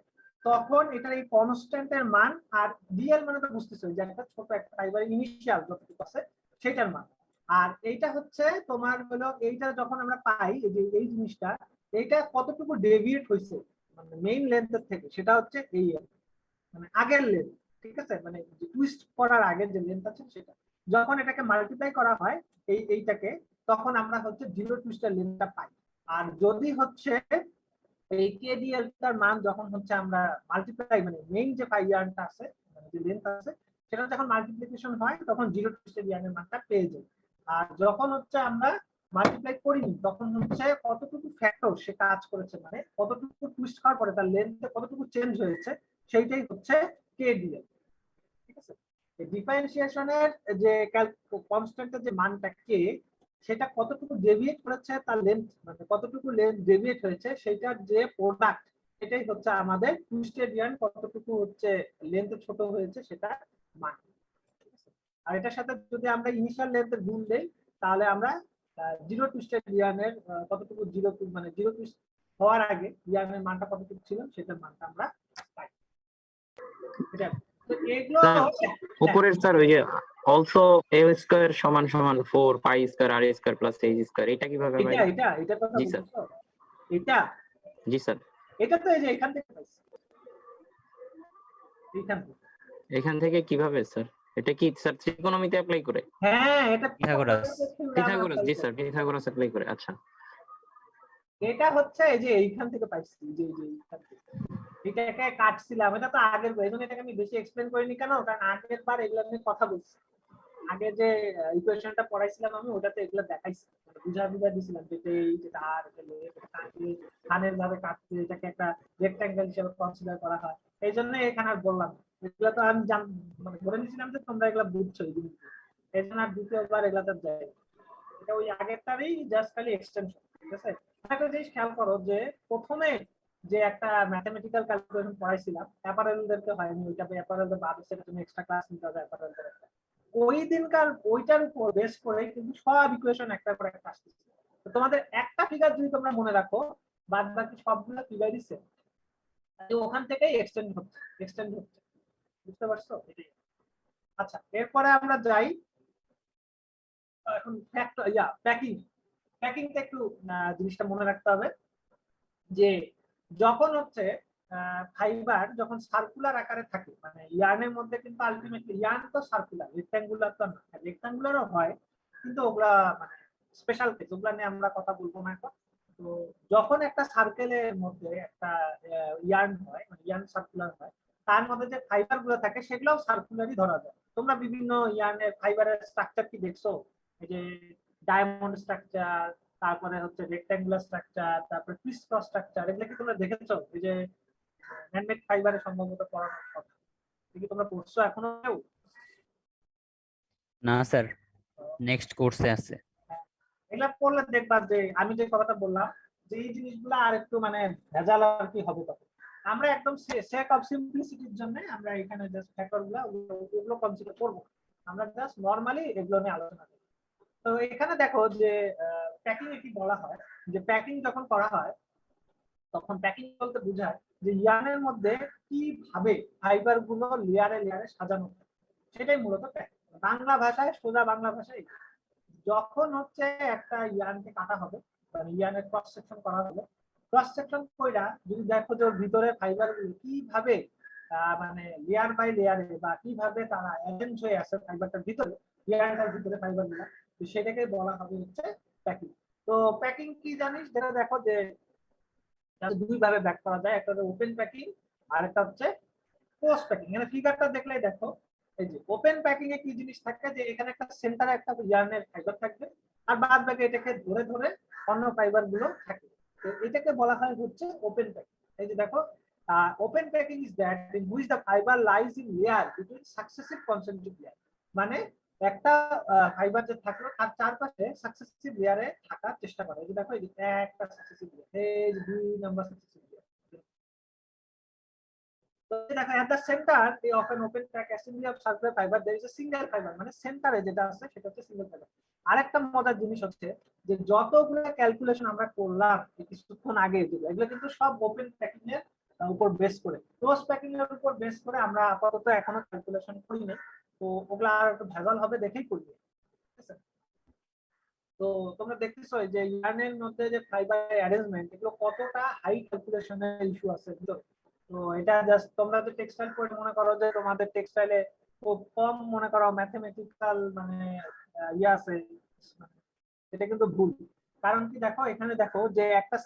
A: তখন এটার এই কনস্ট্যান্টের মান, আর ডিএল মানে তো বুঝতেছো যে একটা ছোট একটা ফাইবারের ইনিশিয়াল যতটুকু আছে সেটার মান। আর এইটা হচ্ছে তোমার হলো, এইটা যখন আমরা পাই এই যে এই জিনিসটা, এইটা কতটুকু ডেভিয়েট হয়েছে মানে মেইন লেন্থের থেকে, সেটা হচ্ছে এই মানে আগের লেন্থ, ঠিক আছে? মানে টুইস্ট করার আগের যে লেন্থ আছে সেটা, যখন এটাকে মাল্টিপ্লাই করা হয় এইটাকে, তখন আমরা হচ্ছে জিরো টুইস্টের লেন্থটা পাই। আর যদি হচ্ছে এই কেডিএল টার মান যখন হচ্ছে আমরা মাল্টিপ্লাই, মানে মেইন যে ইয়ার্নটা আছে, মানে যে লেন্থ আছে, সেটা যখন মাল্টিপ্লিকেশন হয়, তখন জিরো টুইস্টেড ইয়ার্নের মানটা পেয়ে যাই। আর যখন হচ্ছে আমরা মাল্টিপ্লাই করিনি, তখন হচ্ছে কতটুকু ফ্যাক্টর সে কাজ করেছে, মানে কতটুকু টুইস্ট হওয়ার পরে তার লেন্থে কতটুকু চেঞ্জ হয়েছে, সেইটাই হচ্ছে কেডিএল, ঠিক আছে? ডিফারেন্সিয়েশনের যে কনস্ট্যান্টের যে মানটা কে, সেটা কতটুকু ডেভিয়েট করেছে তার লেন্থ, মানে কতটুকু লেন্থ ডেভিয়েট হয়েছে, সেটার যে প্রোডাক্ট, এটাই হচ্ছে আমাদের টুইস্টেড ইয়ার্ন কতটুকু হচ্ছে লেন্থ ছোট হয়েছে সেটা মান। আর এটার সাথে যদি আমরা ইনিশিয়াল লেন্থের গুণ দেই, তাহলে আমরা জিরো টুইস্টেড ইয়ার্নের কতটুকু জিরো, মানে জিরো টুইস্ট হওয়ার আগে ইয়ার্নের মানটা কতটুকু ছিল সেটার মানটা আমরা পাই। এটা তো এগুলো
H: উপরের স্যার ওই যে অলসো এল স্কয়ার সমান সমান 4 পাই স্কয়ার আর স্কয়ার প্লাস এইচ স্কয়ার, এটা কিভাবে পাই?
A: এটা কথা
H: জি স্যার।
A: বলছো? এটা
H: জি স্যার।
A: এটা তো এই যে এখান থেকে পাইছি,
H: এখান থেকে কিভাবে স্যার? এটা কি স্যার ত্রিকোণমিতি অ্যাপ্লাই করে?
A: হ্যাঁ, এটা
B: পিথাগোরাস।
H: পিথাগোরাস, জি স্যার পিথাগোরাস অ্যাপ্লাই করে। আচ্ছা
A: এটা হচ্ছে এই যে এইখান থেকে পাইছি, যে এইখান থেকে এটাকে কাটছিলাম, এটা তো আগের বই, এজন্য এটাকে আমি বেশি এক্সপ্লেন করিনি। কেন? কারণ আগের বার এগুলো নিয়ে কথা বলছি, আগে যে ইকুয়েশনটা পড়াইছিলাম আমি, ওটাতে এগুলো দেখাইছি, মানে বুঝা দিছিলাম যে যেটা আর খানের ভাবে কাটতে, এটাকে একটা রেক্ট্যাঙ্গেল হিসেবে কনসিডার করা হয়। এই জন্য এখানে আর বললাম, এগুলো তো আমি মানে ধরে নিয়েছিলাম যে তোমরা এগুলো বুঝছো, এই জিনিসগুলো, এই জন্য আর দ্বিতীয়বার এগুলাতে যাই। এটা ওই আগেরটারই জাস্ট খালি এক্সটেনশন, ঠিক আছে? একটা জিনিস খেয়াল করো যে প্রথমে যে একটা ম্যাথমেটিক্যাল ক্যালকুলেশন পড়াইছিলাম, অ্যাপারেলদেরকে হয়নি, ওইটা অ্যাপারেলদের বাদ সেটা তুমি এক্সট্রা ক্লাস নিতে হবে অ্যাপারেলদের একটা। ওই দিনকার ওইটার উপর বেস করে কিন্তু সব ইকুয়েশন একটা পর একটা আসতেছে। তো তোমাদের একটা ফিগার যদি তোমরা মনে রাখো, বাদ বাকি সবগুলো ফিগারই সেম, ওখান থেকেই এক্সটেন্ড হচ্ছে। বুঝতে পারছো? এটাই। আচ্ছা, এরপরে আমরা যাই এখন প্যাকিংটা একটু জিনিসটা মনে রাখতে হবে যে যখন হচ্ছে ফাইবার যখন সার্কুলার আকারে থাকে, মানে ইয়ার্নের মধ্যে কিন্তু আলটিমেটলি ইয়ার্ন তো সার্কুলার, রেক্ট্যাঙ্গুলার তো না, রেক্ট্যাঙ্গুলারও হয় কিন্তু ওগুলা মানে স্পেশাল কেস, ওগুলা নিয়ে আমরা কথা বলবো না এখন। তো যখন একটা সার্কেলের মধ্যে একটা ইয়ার্ন হয়, মানে ইয়ার্ন সার্কুলার হয়, তার মধ্যে যে ফাইবার গুলো থাকে সেগুলোও সার্কুলারই ধরা যায়। তোমরা বিভিন্ন ইয়ার্নের ফাইবারের স্ট্রাকচার কি দেখছো? এই যে ডায়মন্ড স্ট্রাকচার, তারপরে হচ্ছে রেক্ট্যাঙ্গুলার স্ট্রাকচার, তারপরে ক্রিস ক্রস স্ট্রাকচার, এগুলো কি তোমরা দেখেছো? এই যে হ্যান্ডমেড ফাইবারে সম্ভবত পড়ানোর কথা, কি তোমরা পড়ছো এখনো কেউ?
B: না স্যার, নেক্সট কোর্সে আছে।
A: এগুলা পড়লে দেখবা যে আমি যে কথাটা বললাম যে এই জিনিসগুলো আর একটু মানে ভেজাল আর কি হবে তখন। আমরা একদম সেক অফ সিম্পলিসিটির জন্য আমরা এখানে জাস্ট ফ্যাক্টরগুলো ওগুলো কনসিডার করব, আমরা জাস্ট নরমালি এগুলো নিয়ে আলোচনা করব। তো এখানে দেখো যে প্যাকিং কি বলা হয়, যে প্যাকিং যখন করা হয় তখন প্যাকিং বলতে বোঝায় যে ইয়ার্নের মধ্যে কিভাবে ফাইবার গুলো লেয়ারে লেয়ারে সাজানো হয়, সেটাই মূলত প্যাকিং। বাংলা ভাষায়, সোজা বাংলা ভাষায়, যখন হচ্ছে একটা ইয়ার্নকে কাটা হবে, মানে ইয়ার্নের ক্রস সেকশন করা হবে, ক্রস সেকশন কইরা যদি দেখো যে ওর ভিতরে ফাইবার গুলো কিভাবে মানে লেয়ার বাই লেয়ারে বা কিভাবে তারা অ্যারেঞ্জ হয়ে আছে ফাইবারটার ভিতরে, ইয়ার্নটার ভিতরে ফাইবার গুলো, তো সেটাকে বলা হবে হচ্ছে প্যাকিং। তো প্যাকিং কি জানিস, যেটা দেখো যে দুই ভাবে ব্যাক করা যায়, একটা হচ্ছে ওপেন প্যাকিং আর একটা হচ্ছে ক্লোজ প্যাকিং। এখানে ফিগারটা দেখলেই দেখো, এই যে ওপেন প্যাকিং এ কি জিনিস থাকে যে এখানে একটা সেন্টারে একটা ইয়ার্নের ফাইবার থাকবে আর বাদ বাকি এটাকে ধরে ধরে অন্য ফাইবার গুলো থাকে। তো এটাকে বলা হয় হচ্ছে ওপেন প্যাকিং। এই যে দেখো, open packing is that in which the fibre lies in layer between successive concentric layer. মানে একটা ফাইবার যে থাকলো তার চারপাশে সাকসেসিভ লেয়ারে থাকার চেষ্টা করে। এই যে দেখো, এই যে একটা সাকসেসিভ লেয়ার, এই যে 2 নাম্বার সাকসেসিভ লেয়ার। দেখো at the center of an open pack assembly of circular fiber there is a single fiber, মানে সেন্টারে যেটা আছে সেটা হচ্ছে সিঙ্গেল ফাইবার। আরেকটা মজার জিনিস হচ্ছে যে যতগুলো ক্যালকুলেশন আমরা করলাম কিছুক্ষণ আগে, এগুলো কিন্তু সব ওপেন প্যাকিং এর উপর বেস করে, ক্লোজ প্যাকিং এর উপর বেস করে আমরা আপাতত এখনো ক্যালকুলেশন করিনি। তো ওগুলা আর একটু ভেজাল হবে দেখেই করবে, ঠিক আছে? তো তোমরা দেখতেছো যে ইয়ার্নের মধ্যে যে ফাইবার অ্যারেঞ্জমেন্ট, এগুলো কতটা হাই ক্যালকুলেশনের ইস্যু আছে ভিতরে। তো এটা জাস্ট তোমরা যে টেক্সটাইল পড়ে মনে করো যে তোমাদের টেক্সটাইলে খুব কম মনে করো ম্যাথমেটিক্যাল মানে ইয়ে আছে, এটা কিন্তু ভুল। কারণ কি দেখো, এখানে দেখো যে একটা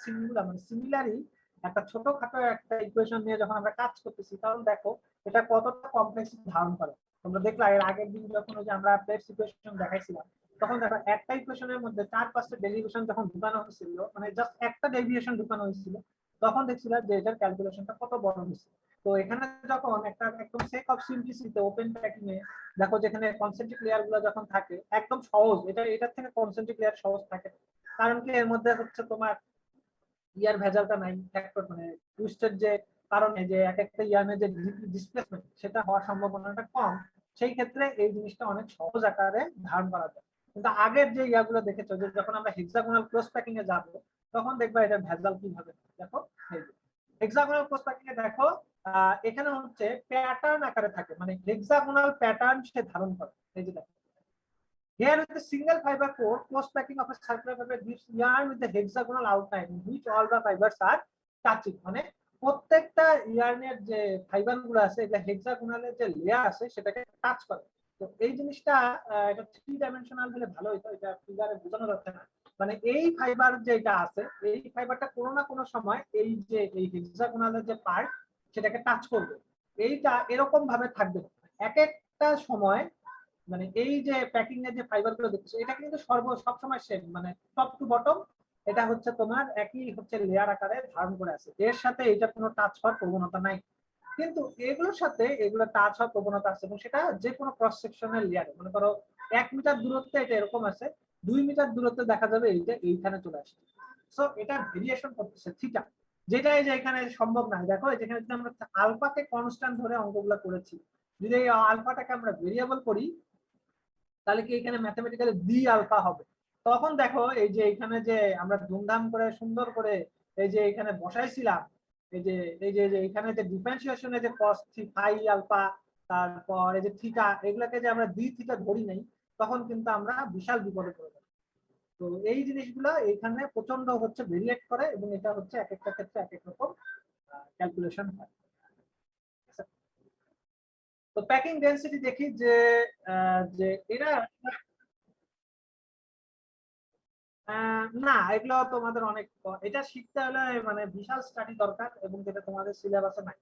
A: সিমিলারই একটা ছোটখাটো একটা ইকুয়েশন নিয়ে যখন আমরা কাজ করতেছি তখন দেখো এটা কতটা কমপ্লেক্সিটি ধারণ করে। তোমরা দেখলা এর আগের দিন যখন ওই যে আমরা প্লেটস ইকুয়েশন দেখাইছিলাম তখন দেখো একটা ইকুয়েশনের মধ্যে 4-5টা ডেরিভেশন যখন ঢুকানো হয়েছিল, মানে জাস্ট একটা ডেরিভেশন ঢুকানো হয়েছিল, তখন দেখছিলাম যে এটার ক্যালকুলেশনটা কত বড় হয়েছে। তো এখানে যখন একটা একদম sake of simplicity open packing এ দেখো যেখানে কনসেন্ট্রিক লেয়ার গুলো যখন থাকে একদম সহজ, এটার থেকে কনসেন্ট্রিক লেয়ার সহজ থাকে। কারণ কি এর মধ্যে হচ্ছে তোমার ইয়ার ভেজালটা নাই, ফ্যাক্টর মানে টুইস্টের যে কারণে যে এক একটা ইয়ার্নের যে ডিসপ্লেসমেন্ট সেটা হওয়ার সম্ভাবনাটা কম, সেই ক্ষেত্রে এই জিনিসটা অনেক সহজ আকারে ধারণ করা যায়। কিন্তু আগের যে ইয়াগুলো দেখেছো যে যখন আমরা হেক্সাগোনাল ক্লোজ প্যাকিং এ যাব তখন দেখবা এটা ভেজাল কিভাবে। দেখো হেক্সাগোনাল ক্লোজ প্যাকিং এ দেখো এখানে হচ্ছে প্যাটার্ন আকারে থাকে, মানে হেক্সাগোনাল প্যাটার্ন সে ধারণ করে। এই যে দেখো, here with the single fiber core, close packing of a circular fiber gives yarn with the hexagonal outline in which all the fibers are touching. মানে প্রত্যেকটা ইয়ার্নের যে ফাইবার গুলো আছে এটা হেক্সাগোনালের যে লেয়ার আছে সেটাকে টাচ করে। তো এই জিনিসটা এটা 3 ডাইমেনশনাল হলে ভালো হতো, এটা ফিগারে বোঝানো যাচ্ছে না। মানে এই ফাইবার যেটা আছে এই ফাইবারটা কোনো না কোনো সময় এই যে এই হেক্সাগোনালের যে পার্ট সেটাকে টাচ করবে, এইটা এরকম ভাবে থাকবে এক একটা সময়। মানে এই যে প্যাকিং এর যে ফাইবার গুলো দেখছো এটা কিন্তু সবসময় সেম, মানে টপ টু বটম এটা হচ্ছে তোমার একই হচ্ছে লেয়ার আকারে ধারণ করে আছে, এর সাথে এটা কোনো টাচ হওয়ার প্রবণতা নাই। কিন্তু এগুলোর সাথে এগুলো টাচ হওয়ার প্রবণতা আছে, এবং সেটা যে কোনো ক্রস সেকশনের লেয়ারে মনে করো 1 মিটার দূরত্বে এটা এরকম আছে, 2 মিটার দূরত্বে দেখা যাবে এইটা এইখানে চলে আসছে। সো এটা ভেরিয়েশন করতেছে থিটা। যেটা এই যে এখানে সম্ভব না। দেখো এই যেখানে যদি আমরা আলফাকে কনস্ট্যান্ট ধরে অঙ্কগুলো করেছি, যদি এই আলফাটাকে আমরা ভেরিয়েবল করি তাহলে কি এখানে ম্যাথমেটিক্যালি বি আলফা হবে। তখন দেখো এই যে এখানে যে আমরা ধুমধাম করে সুন্দর করে এই যে এখানে বসাইছিলাম, এই যে এখানে যে ডিফারেন্সিয়েশনে যে cos ফাই আলফা, তারপর এই যে থিটা, এগুলাকে যে আমরা ডি থিটা ধরি নাই, তখন কিন্তু আমরা বিশাল বিপদে পড়ে যাবো। তো এই জিনিসগুলো এখানে প্রচন্ড হচ্ছে ভেরিয়েট করে, এবং এটা হচ্ছে এক একটা ক্ষেত্রে এক এক রকম ক্যালকুলেশন হয়। তো প্যাকিং ডেনসিটি দেখি যে যে এরা না, এগুলো তোমাদের অনেক এটা শিখতে হলে মানে বিশাল স্টাডি দরকার, এবং যেটা তোমাদের সিলেবাসে নাই।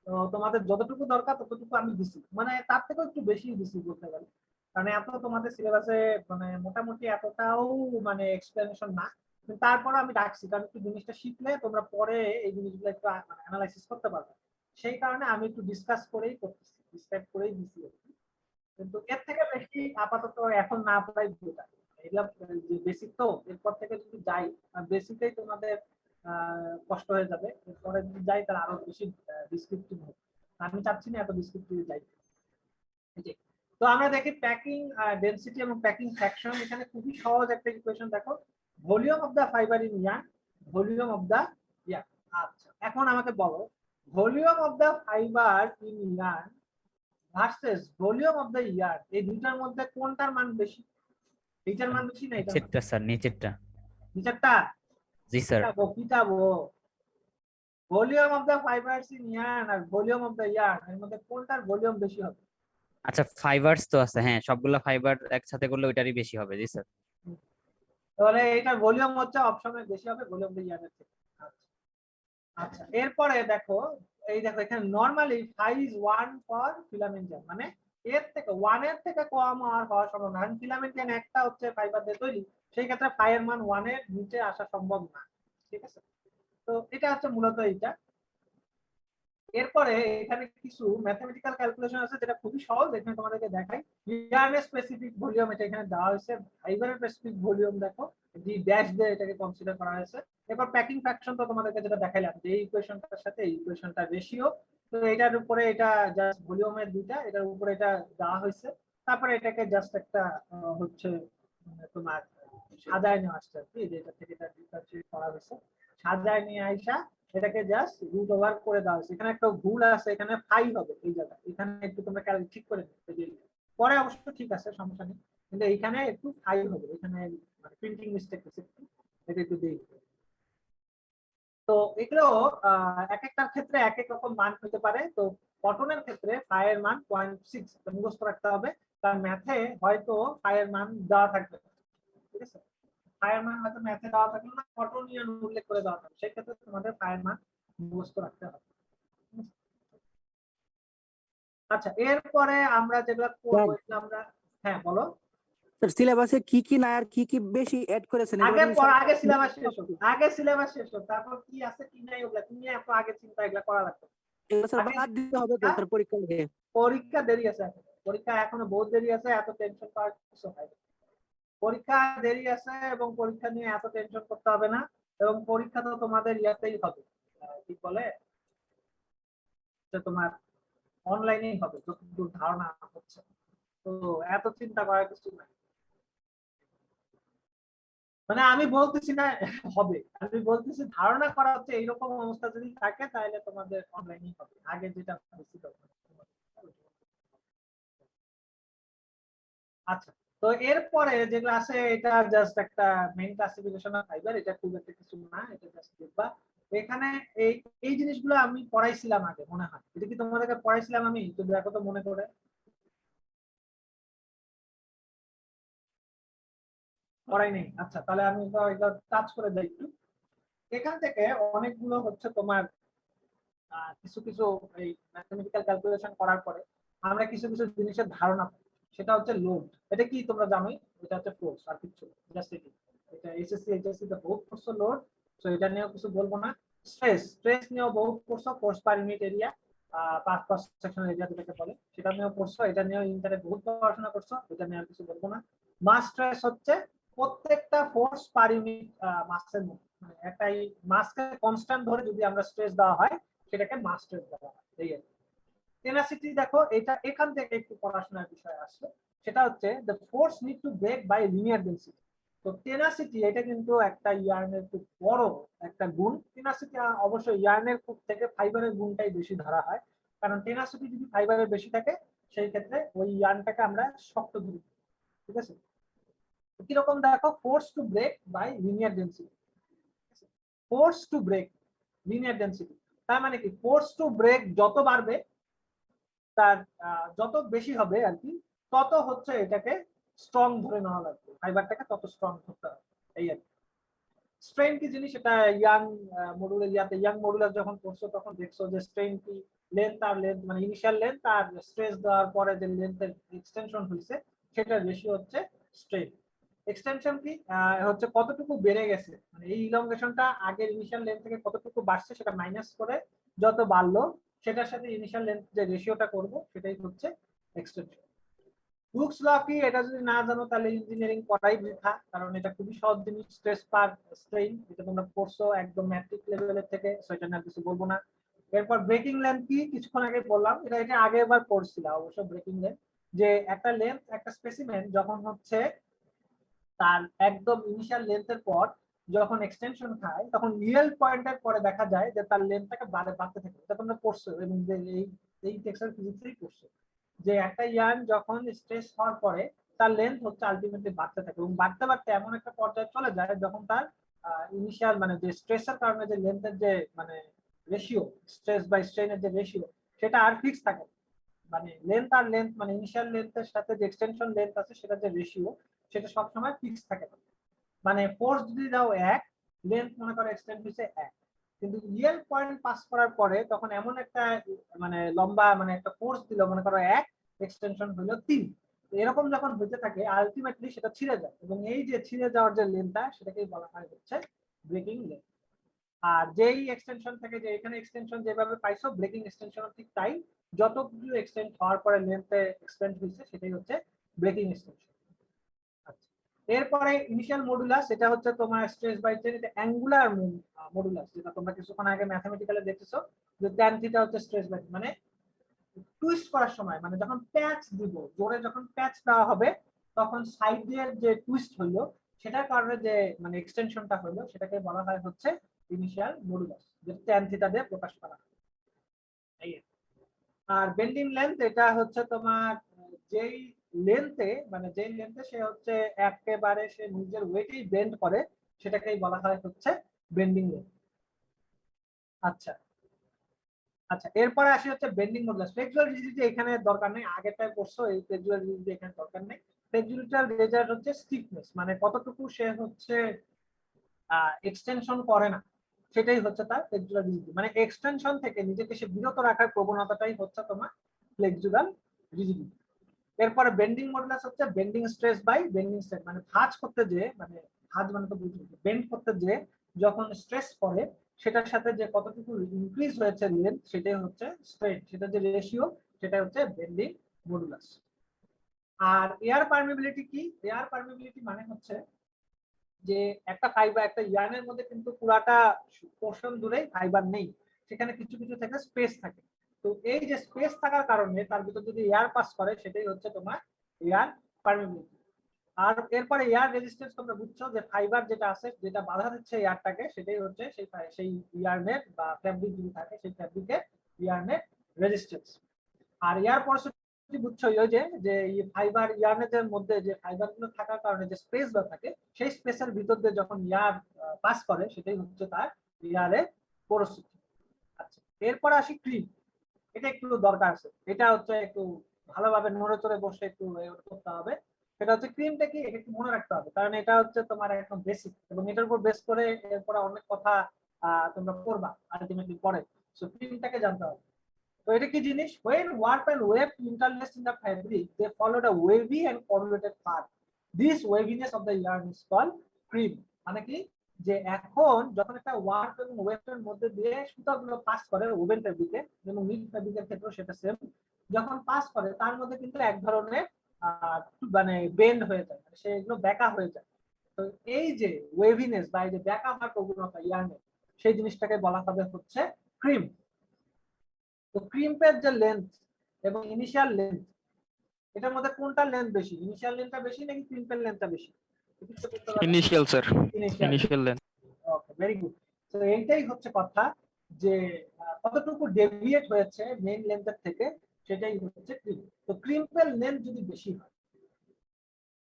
A: তো তোমাদের যতটুকু দরকার ততটুকু আমি দিছি, মানে তার থেকেও একটু বেশি দিছি বলতে গেলে, কারণ এত তোমাদের সিলেবাসে মানে মোটামুটি এতটাও মানে এক্সপ্লেনেশন না, কিন্তু তারপরে আমি রাখছি, কারণ একটু জিনিসটা শিখলে তোমরা পরে এই জিনিসগুলো একটু অ্যানালাইসিস করতে পারবে। সেই কারণে আমি একটু ডিসকাস করেই করতেছি, ডিসকাস করেই দিছি আর কি। কিন্তু এর থেকে বেশি আপাতত এখন না পড়াই বেটার। এগুলা যে বেসিক, তো এরপর থেকে যদি যাই বেসিকেই তোমাদের কষ্ট হয়ে যাবে, এরপরে যদি যাই তাহলে আরো বেশি ডিসক্রিপটিভ হবে। আমি চাচ্ছি না এত ডিসক্রিপটিভ যাই। তো আমরা দেখি প্যাকিং ডেনসিটি এবং প্যাকিং ফ্র্যাকশন। এখানে খুবই সহজ একটা ইকুয়েশন দেখো, volume of the fibre in yarn, volume of the yarn. আচ্ছা, এখন আমাকে বলো volume of the fibre in yarn versus volume of the yarn, এই দুইটার মধ্যে কোনটার মান বেশি? এইটার মান বেশি না এইটার মান?
B: নিচেরটা স্যার, নিচেরটা।
A: নিচেরটা?
B: জি স্যার।
A: কিতাবো volume of the fibres in yarn আর ভলিউম অফ দা ইয়ার্ন, এর মধ্যে কোনটার ভলিউম বেশি হবে?
B: আচ্ছা, ফাইবারস তো আছে, হ্যাঁ সবগুলা ফাইবার একসাথে করলে ওইটারই বেশি হবে। জি স্যার।
A: তাহলে এটার ভলিউম হচ্ছে অপশনে বেশি হবে ভলিউম অফ দা ইয়ার্নের থেকে। আচ্ছা, এরপরে দেখো এই দেখো এখানে normally phi is 1 for filament gel, মানে এর থেকে 1 এর থেকে কম আর হওয়া সম্ভব না, কারণ ফিলামেন্ট জেল একটা হচ্ছে ফাইবার দিয়ে তৈরি, সেই ক্ষেত্রে ফাই এর মান 1 এর নিচে আসা সম্ভব না। ঠিক আছে, তো এটা হচ্ছে মূলত এইটা। এরপরে এখানে কিছু ম্যাথমেটিক্যাল ক্যালকুলেশন আছে যেটা খুবই সহজ, এখানে তোমাদেরকে দেখাই। ইয়ার্নের স্পেসিফিক ভলিউম এটা এখানে দেওয়া হয়েছে, ফাইবারের স্পেসিফিক ভলিউম দেখো ডি ড্যাশ দিয়ে এটাকে কনসিডার করা হয়েছে। এরপর প্যাকিং ফ্র্যাকশন তো তোমাদেরকে যেটা দেখাইলাম যে এই ইকুয়েশনটার সাথে এই ইকুয়েশনটা রেশিও, তো এটার উপরে এটা জাস্ট ভলিউমের দুইটা, এটার উপরে এটা দেওয়া হয়েছে। তারপরে এটাকে জাস্ট একটা হচ্ছে তোমার সাজায় নেওয়া আসছে আর কি, যে এটা থেকে এটা ডিফারেন্সিয়েট করা হয়েছে, সাজায় নিয়ে আইসা এটাকে জাস্ট রুট ওভার করে দাও। এখানে একটা ভুল আছে, এখানে ফাই হবে এই জায়গায়, এখানে একটু তোমরা ঠিক করে নিতে, পরে অবশ্য ঠিক আছে সমস্যা নেই, কিন্তু এইখানে একটু ফাই হবে, এখানে মানে প্রিন্টিং মিস্টেক আছে একটু, এটা একটু দেখবে। তো এগুলো এক একটার ক্ষেত্রে এক এক রকম মান হতে পারে। তো কটনের ক্ষেত্রে ফাই এর মান 0.6 মুখস্থ রাখতে হবে, কারণ ম্যাথে হয়তো ফাই এর মান দেওয়া থাকবে, ঠিক আছে, ফায়ার মান হয়তো ম্যাথে দেওয়া থাকলে না, কটনিয়ান উল্লেখ করে দেওয়া থাকবে, সেই ক্ষেত্রে তোমাদের ফায়ার মান মুখস্থ রাখতে হবে। আচ্ছা, এরপরে আমরা যেগুলো করব আমরা, হ্যাঁ বলো।
E: স্যার সিলেবাসে কি কি না আর কি কি বেশি অ্যাড করেছেন
A: আগে সিলেবাস শেষ হোক, আগে সিলেবাস শেষ হোক, তারপর কি আছে কি নাই ওগুলা তুমি এত আগে চিন্তা এগুলা করা লাগবে।
E: স্যার বাদ দিতে হবে তো স্যার পরীক্ষা আগে।
A: পরীক্ষা দেরি আছে, পরীক্ষা এখনো বহুত দেরি আছে, এত টেনশন করার কিছু নাই। পরীক্ষা দেরি আছে এবং পরীক্ষা নিয়ে এত টেনশন করতে হবে না, এবং পরীক্ষা তো তোমাদের ইয়াতেই হবে, কি বলে তোমার অনলাইনেই হবে যতদূর ধারণা হচ্ছে, তো এত চিন্তা করার কিছু নাই। মানে আমি বলতেছি না হবে, আমি বলতেছি ধারণা করা হচ্ছে এইরকম অবস্থা যদি থাকে তাহলে তোমাদের অনলাইনেই হবে, আগে যেটা বেশি দরকার। আচ্ছা, তো এরপরে যেগুলো আছে এটা জাস্ট একটা মেইন ক্লাসিফিকেশন অফ ফাইবার, এটা খুব একটা কিছু না, এটা জাস্ট দেখবা। এখানে এই এই জিনিসগুলো আমি পড়াইছিলাম আগে মনে হয়, এটা কি তোমাদেরকে পড়াইছিলাম আমি? তো দেখো তো মনে করে, পড়াই নেই? আচ্ছা, তাহলে আমি এটা টাচ করে যাই একটু। এখান থেকে অনেকগুলো হচ্ছে তোমার কিছু কিছু এই ম্যাথমেটিক্যাল ক্যালকুলেশন করার পরে আমরা কিছু কিছু জিনিসের ধারণা পাই, সেটা হচ্ছে লোড। এটা কি তোমরা জানোই, এটা হচ্ছে ফোর্স আর কিছু, জাস্ট এটা এসএসসি এইচএসসি তে বহুত পড়ছো লোড, সো এটা নিয়েও কিছু বলবো না। স্ট্রেস নিয়েও বহুত পড়ছো, ফোর্স পার ইউনিট এরিয়া, পাঁচ সেকশন এরিয়া যেটাকে বলে, সেটা নিয়েও পড়ছো, এটা নিয়েও ইন্টারে বহুত পড়াশোনা করছো, এটা নিয়ে আর কিছু বলবো না। মাস স্ট্রেস হচ্ছে প্রত্যেকটা ফোর্স পার ইউনিট মাসের মধ্যে, মানে একটা মাসকে কনস্ট্যান্ট ধরে যদি আমরা স্ট্রেস দেওয়া হয় সেটাকে মাস স্ট্রেস দেওয়া হয়। এই আর টেনাসিটি দেখো, এটা এখান থেকে একটু পড়াশোনার বিষয় আসছে, সেটা হচ্ছে the force need to break by linear density. তো টেনাসিটি এটা কিন্তু একটা ইয়ার্নের খুব বড় একটা গুণ। টেনাসিটি অবশ্যই ইয়ার্নের থেকে ফাইবারের গুণটাই বেশি ধরা হয়, কারণ টেনাসিটি যদি ফাইবারের বেশি থাকে সেই ক্ষেত্রে ওই ইয়ার্নটাকে আমরা শক্ত ধরি, ঠিক আছে। কিরকম দেখো, force to break by linear density, force to break linear density, তার মানে কি ফোর্স টু ব্রেক যত বাড়বে তার যত বেশি হবে আর কি, তত হচ্ছে এটাকে স্ট্রং ধরে নেওয়া লাগবে, ফাইবারটাকে তত স্ট্রং ধরতে হবে। এই আর স্ট্রেন কি জিনিস, এটা ইয়াং মডুলার ইয়াং মডুলার যখন পড়ছো তখন দেখছো যে স্ট্রেন কি লেন্থ আর লেন্থ মানে ইনিশিয়াল লেন্থ আর স্ট্রেস দেওয়ার পরে যে লেন্থের এক্সটেনশন হয়েছে সেটার রেশিও হচ্ছে স্ট্রেন। এক্সটেনশন কি হচ্ছে কতটুকু বেড়ে গেছে, মানে এই ইলংগেশনটা আগের ইনিশিয়াল লেন্থ থেকে কতটুকু বাড়ছে সেটা মাইনাস করে যত বাড়লো সেটার সাথে ইনিশিয়াল লেন্থ যে রেশিওটা করবো সেটাই হচ্ছে এক্সটেনশন। হুকস ল কি, এটা যদি না জানো তাহলে ইঞ্জিনিয়ারিং পড়াই বৃথা, কারণ এটা খুবই সহজ জিনিস, স্ট্রেস পার স্ট্রেইন, এটা তোমরা পড়ছো একদম ম্যাট্রিক লেভেলের থেকে, সেটা না কিছু বলবো না। এরপর ব্রেকিং লেন্থ কি, কিছুক্ষণ আগে বললাম, এটা আগে একবার পড়ছিলাম অবশ্য। ব্রেকিং লেন্থ যে একটা লেন্থ একটা স্পেসিমেন যখন হচ্ছে তার একদম ইনিশিয়াল লেন্থের পর যখন এক্সটেনশন খায় তখন রিয়েল পয়েন্টের পরে দেখা যায় যে তার লেন্থটাকে বাড়তে থাকে। এটা তোমরা পড়ছো এবং এই টেক্সটাইল ফিজিক্সেই পড়ছো যে একটা ইয়ার্ন যখন স্ট্রেস হওয়ার পরে তার লেন্থ হচ্ছে আলটিমেটলি বাড়তে থাকে এবং বাড়তে বাড়তে এমন একটা পর্যায়ে চলে যায় যখন তার ইনিশিয়াল মানে যে স্ট্রেসের কারণে যে লেন্থের যে মানে রেশিও, স্ট্রেস বাই স্ট্রেইনের যে রেশিও সেটা আর ফিক্স থাকে, মানে লেন্থ আর লেন্থ মানে ইনিশিয়াল লেন্থের সাথে যে এক্সটেনশন লেন্থ আছে সেটা যে রেশিও সেটা সবসময় ফিক্স থাকে না। মানে ফোর্স যদি দাও 1, লেন্থ মনে করো এক্সটেন্ড হয়েছে 1, কিন্তু রিয়েল পয়েন্ট পাস করার পরে তখন এমন একটা মানে লম্বা মানে একটা ফোর্স দিল মনে করো 1, এক্সটেনশন হলো 3, এরকম যখন হতে থাকে আলটিমেটলি সেটা ছিঁড়ে যায় এবং এই যে ছিঁড়ে যাওয়ার যে লেন্থটা সেটাকেই বলা হয় হচ্ছে ব্রেকিং লেন্থ। আর যেই এক্সটেনশন থেকে যে এখানে এক্সটেনশন যেভাবে পাইছো ব্রেকিং এক্সটেনশন ঠিক তাই, যত কিছু এক্সটেন্ড হওয়ার পরে লেন্থে এক্সটেন্ড হয়েছে সেটাই হচ্ছে ব্রেকিং এক্সটেনশন। আচ্ছা, এরপরে ইনিশিয়াল মডুলাস, এটা হচ্ছে তোমার স্ট্রেস বাই স্ট্রেন, এটা অ্যাঙ্গুলার মডুলাস, যেটা তোমরা কিছুক্ষণ আগে ম্যাথমেটিক্যালে দেখেছো যে tan থিটা হচ্ছে স্ট্রেস বাই, মানে টুইস্ট করার সময় মানে যখন প্যাচ দিব জোরে, যখন প্যাচ দেওয়া হবে তখন সাইডের যে টুইস্ট হইলো সেটার কারণে যে মানে এক্সটেনশনটা হইলো সেটাকে বলা হয় হচ্ছে ইনিশিয়াল মডুলাস, যেটা tan থিটা দিয়ে প্রকাশ করা হয়। আর বেন্ডিং লেন্থ, এটা হচ্ছে তোমার যেই লেন্থে মানে যেই লেন্থে সে হচ্ছে একেবারে সে নিজের ওয়েটেই বেন্ড করে সেটাকেই বলা হয় হচ্ছে বেন্ডিং লেন্থ। আচ্ছা আচ্ছা, এরপরে আসি হচ্ছে বেন্ডিং মডুলাস। ফ্লেক্সুরাল রিজিডিটি এখানে দরকার নেই, আগেরটাই পড়ছো, এই ফ্লেক্সুরাল রিজিডিটি এখানে দরকার নেই। ফ্লেক্সুরাল রেজাল্ট হচ্ছে স্টিফনেস, মানে কতটুকু সে হচ্ছে এক্সটেনশন করে না সেটাই হচ্ছে তার ফ্লেক্সুরাল রিজিডিটি, মানে এক্সটেনশন থেকে নিজেকে সে বিরত রাখার প্রবণতাটাই হচ্ছে তোমার ফ্লেক্সুরাল রিজিডিটি। এরপরে বেন্ডিং মডুলাস হচ্ছে bending stress by bending strain, মানে ভাঁজ করতে যে মানে ভাঁজ মানে তো বুঝলি বেন্ড করতে যে যখন স্ট্রেস পড়ে সেটার সাথে যে কতটুকু ইনক্রিজ হয়েছে লেন্থ সেটাই হচ্ছে স্ট্রেন, সেটা যে রেশিও সেটা হচ্ছে বেন্ডিং মডুলাস। আর এয়ার পারমিবিলিটি কি, এয়ার পারমিবিলিটি মানে হচ্ছে যে একটা ফাইবার একটা ইয়ার্নের মধ্যে কিন্তু পুরাটা পোর্শন জুড়ে ফাইবার নেই, সেখানে কিছু কিছু থেকে স্পেস থাকে। তো এই যে স্পেস থাকার কারণে তার ভিতর যদি এয়ার পাস করে সেটাই হচ্ছে তোমার এয়ার পারমিবিলিটি। আর এরপরে এয়ার রেজিস্ট্যান্স, তোমরা বুঝছো যে ফাইবার যেটা আছে যেটা বাধা দিচ্ছে এয়ারটাকে সেটাই হচ্ছে সেই ইয়ারনেট বা ফ্যাব্রিক যদি থাকে সেই ফ্যাব্রিকের ইয়ারনেট রেজিস্ট্যান্স। আর এয়ার পরসিটি বুঝছো ওই যে ফাইবার ইয়ারনেটের মধ্যে যে ফাইবার গুলো থাকার কারণে যে স্পেস গুলো থাকে সেই স্পেসের ভিতর দিয়ে যখন ইয়ার পাস করে সেটাই হচ্ছে তার এয়ারের পরসিটি। আচ্ছা, এরপর আসি ক্রিম, এটা একটু দরকার আছে, এটা হচ্ছে একটু ভালোভাবে নড়ে চড়ে বসে একটু করতে হবে। সেটা হচ্ছে ক্রিমটা কি, এটা একটু মনে রাখতে হবে, কারণ এটা হচ্ছে তোমার একদম বেসিক এবং এটার উপর বেস করে এরপর অনেক কথা তোমরা পড়বা আলটিমেটলি পরে। সো ক্রিমটাকে জানতে হবে। তো এটা কি জিনিস, when warp and weft interlaced in the fabric they followed a wavy and correlated path, this waviness of the yarn is called cream। মানে কি যে এখন যখন একটা ওয়ার্প এবং ওয়েফটের মধ্যে দিয়ে সুতাগুলো পাস করে ওভেন ফেব্রিকে এবং মিড ফেব্রিকের ক্ষেত্রেও সেটা সেম, যখন পাস করে তার মধ্যে কিন্তু এক ধরনের মানে বেন্ড হয়ে যায়, মানে সেগুলো বেঁকা হয়ে যায়। তো এই যে ওয়েভিনেস বা এই যে ব্যাকা হওয়ার প্রবণতা ইয়ার্নের, সেই জিনিসটাকে বলা হবে হচ্ছে ক্রিম। তো ক্রিম্পের যে লেন্থ এবং ইনিশিয়াল লেন্থ, এটার মধ্যে কোনটা লেন্থ বেশি, ইনিশিয়াল লেন্থটা বেশি নাকি ক্রিম্পের লেন্থটা বেশি?
I: Initial sir,
A: initial.
I: Initial length.
A: Okay, very good. তো এইটাই হচ্ছে কথা, যে কতটুকু ডেভিয়েট হয়েছে মেইন লেন্থের থেকে, সেটাই হচ্ছে ক্রিম। তো ক্রিম্পের লেন্থ যদি বেশি হয়,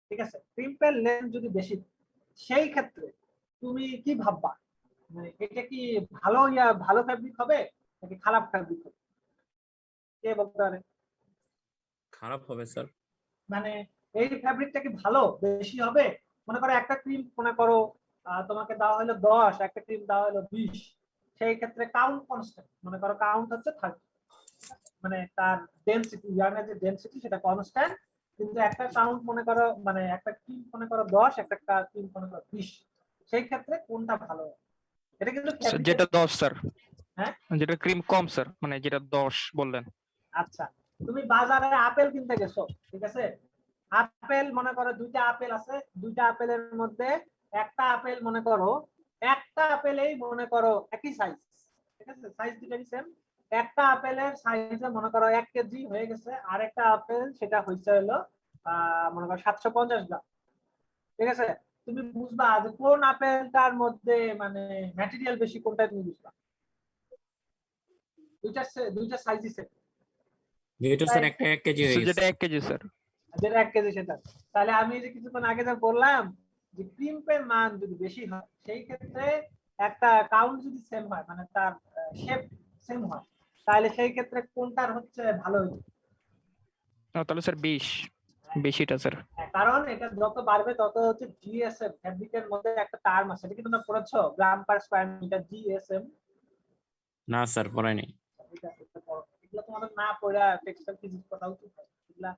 A: ঠিক আছে, ক্রিম্পের লেন্থ যদি বেশি, সেই ক্ষেত্রে তুমি কি ভাববা, মানে এটা কি ভালো ফ্যাব্রিক হবে নাকি খারাপ ফ্যাব্রিক হবে? কে বলতে পারে?
D: খারাপ হবে স্যার।
A: মানে এই ফ্যাব্রিকটা কি ভালো বেশি হবে? মনে করো একটা ক্রিম মনে করো তোমাকে দেওয়া হলো 10, একটা ক্রিম দেওয়া হলো 20, সেই ক্ষেত্রে কাউন্ট কনস্ট্যান্ট, মনে করো কাউন্ট হচ্ছে 30, মানে তার ডেনসিটি, ইয়ার্নের যে ডেনসিটি সেটা কনস্ট্যান্ট, কিন্তু একটা কাউন্ট মনে করো, মানে একটা ক্রিম মনে করো 10, একটা ক্রিম মনে করো 20, সেই ক্ষেত্রে কোনটা ভালো হবে? এটা কিন্তু
I: যেটা 10 স্যার।
A: হ্যাঁ,
I: যেটা ক্রিম কম স্যার, মানে যেটা 10 বললেন।
A: আচ্ছা, তুমি বাজারে আপেল কিনতে গেছো, ঠিক আছে, আপেল মনে করো দুইটা আপেল আছে, দুইটা আপেলের মধ্যে একটা আপেল মনে করো, একটা আপেলেই মনে করো একই সাইজ, ঠিক আছে, সাইজ দুটাই সেম, একটা আপেলের সাইজে মনে করো 1 কেজি হয়ে গেছে, আর একটা আপেল সেটা হইছে হলো মনে করো 750 গ্রাম, ঠিক আছে, তুমি বুঝবা যে কোন আপেলটার মধ্যে মানে ম্যাটেরিয়াল বেশি, কোনটা তুমি বুঝবা? দুইটা সাইজই সেম,
D: যেহেতু স্যার একটা 1 কেজি হয়ে
I: যেটা
D: গেছে।
I: 1 কেজি স্যার।
A: যেটা 1 কেজি সেটা। তাহলে আমি যে কিছুক্ষণ আগে যা বললাম যে ক্রিম্পের মান যদি বেশি হয়, সেই ক্ষেত্রে একটা কাউন্ট যদি সেম হয়, মানে তার শেপ সেম হয়, তাহলে সেই ক্ষেত্রে কোনটার হচ্ছে ভালো হবে?
I: তাহলে স্যার 20 বেশিটা স্যার।
A: কারণ এটা যত বাড়বে তত হচ্ছে জিএসএম, ফ্যাব্রিকের মধ্যে একটা টার্ম আছে, এটা কি তোমরা পড়েছো? গ্রাম পার স্কয়ার মিটার, জিএসএম।
D: না স্যার পড়ায়নি।
A: এগুলো তোমাদের না পড়া টেক্সটাইল ফিজিক্স পড়া উচিত, এগুলা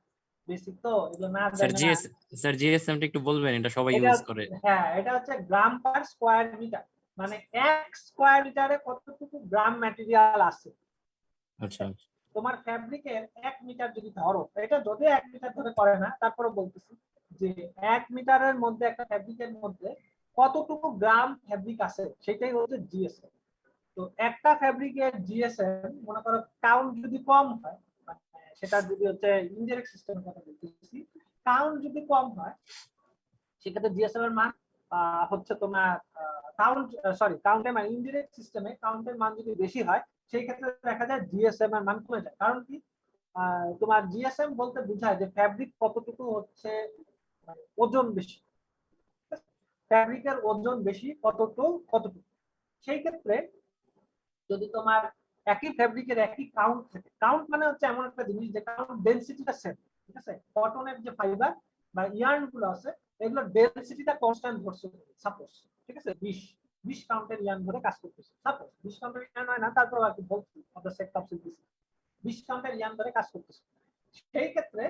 A: বেসিক তো, এগুলো না
D: স্যার
A: জানা।
D: স্যার জিএসএম টা একটু বলবেন, এটা সবাই
A: এটা
D: ইউজ করে।
A: হ্যাঁ, এটা হচ্ছে গ্রাম পার স্কয়ার মিটার, মানে 1 স্কয়ার মিটারে কতটুকু গ্রাম ম্যাটেরিয়াল আছে।
D: আচ্ছা,
A: তোমার ফ্যাব্রিকের 1 মিটার যদি ধরো, এটা যদি 1 মিটার ধরে করে না, তারপরে বলতেছি যে 1 মিটারের মধ্যে একটা ফ্যাব্রিকের মধ্যে কতটুকু গ্রাম ফ্যাব্রিক আছে, সেটাই হচ্ছে জিএসএম। তো একটা ফ্যাব্রিকের জিএসএম মনে করো কাউন্ট যদি কম হয়, মানে সেটা যদি হচ্ছে ইনডাইরেক্ট সিস্টেমের কথা বলতেছি, কাউন্ট যদি কম হয়, সেক্ষেত্রে জিএসএম এর মান হচ্ছে তোমার কাউন্টের মান, ইনডিরেক্ট সিস্টেমে কাউন্টের মান যদি বেশি হয়, সেই ক্ষেত্রে দেখা যায় জিএসএম এর মান কমে যায়। কারণ কি, তোমার জিএসএম বলতে বোঝায় যে ফ্যাব্রিক কতটুকু হচ্ছে ওজন বেশি, ফ্যাব্রিকের ওজন বেশি কতটুকু। সেই ক্ষেত্রে যদি তোমার একই ফ্যাব্রিকের একই কাউন্ট থাকে, কাউন্ট মানে হচ্ছে এমন একটা জিনিস যে কাউন্ট ডেনসিটিটা সেম, ঠিক আছে, কটনের যে ফাইবার বা ইয়ার্ন গুলো আছে, এগুলো ডেনসিটিটা কনস্ট্যান্ট ধরছে, সাপোজ, ঠিক আছে, 20 কাউন্টের ইয়ার্ন ধরে কাজ করতেছে, সাপোজ 20 কাউন্টের ইয়ার্ন হয় না, তারপর আর কি বলছি অফ সেট অফ সিনথেসিস, 20 কাউন্টের ইয়ার্ন ধরে কাজ করতেছে। সেই ক্ষেত্রে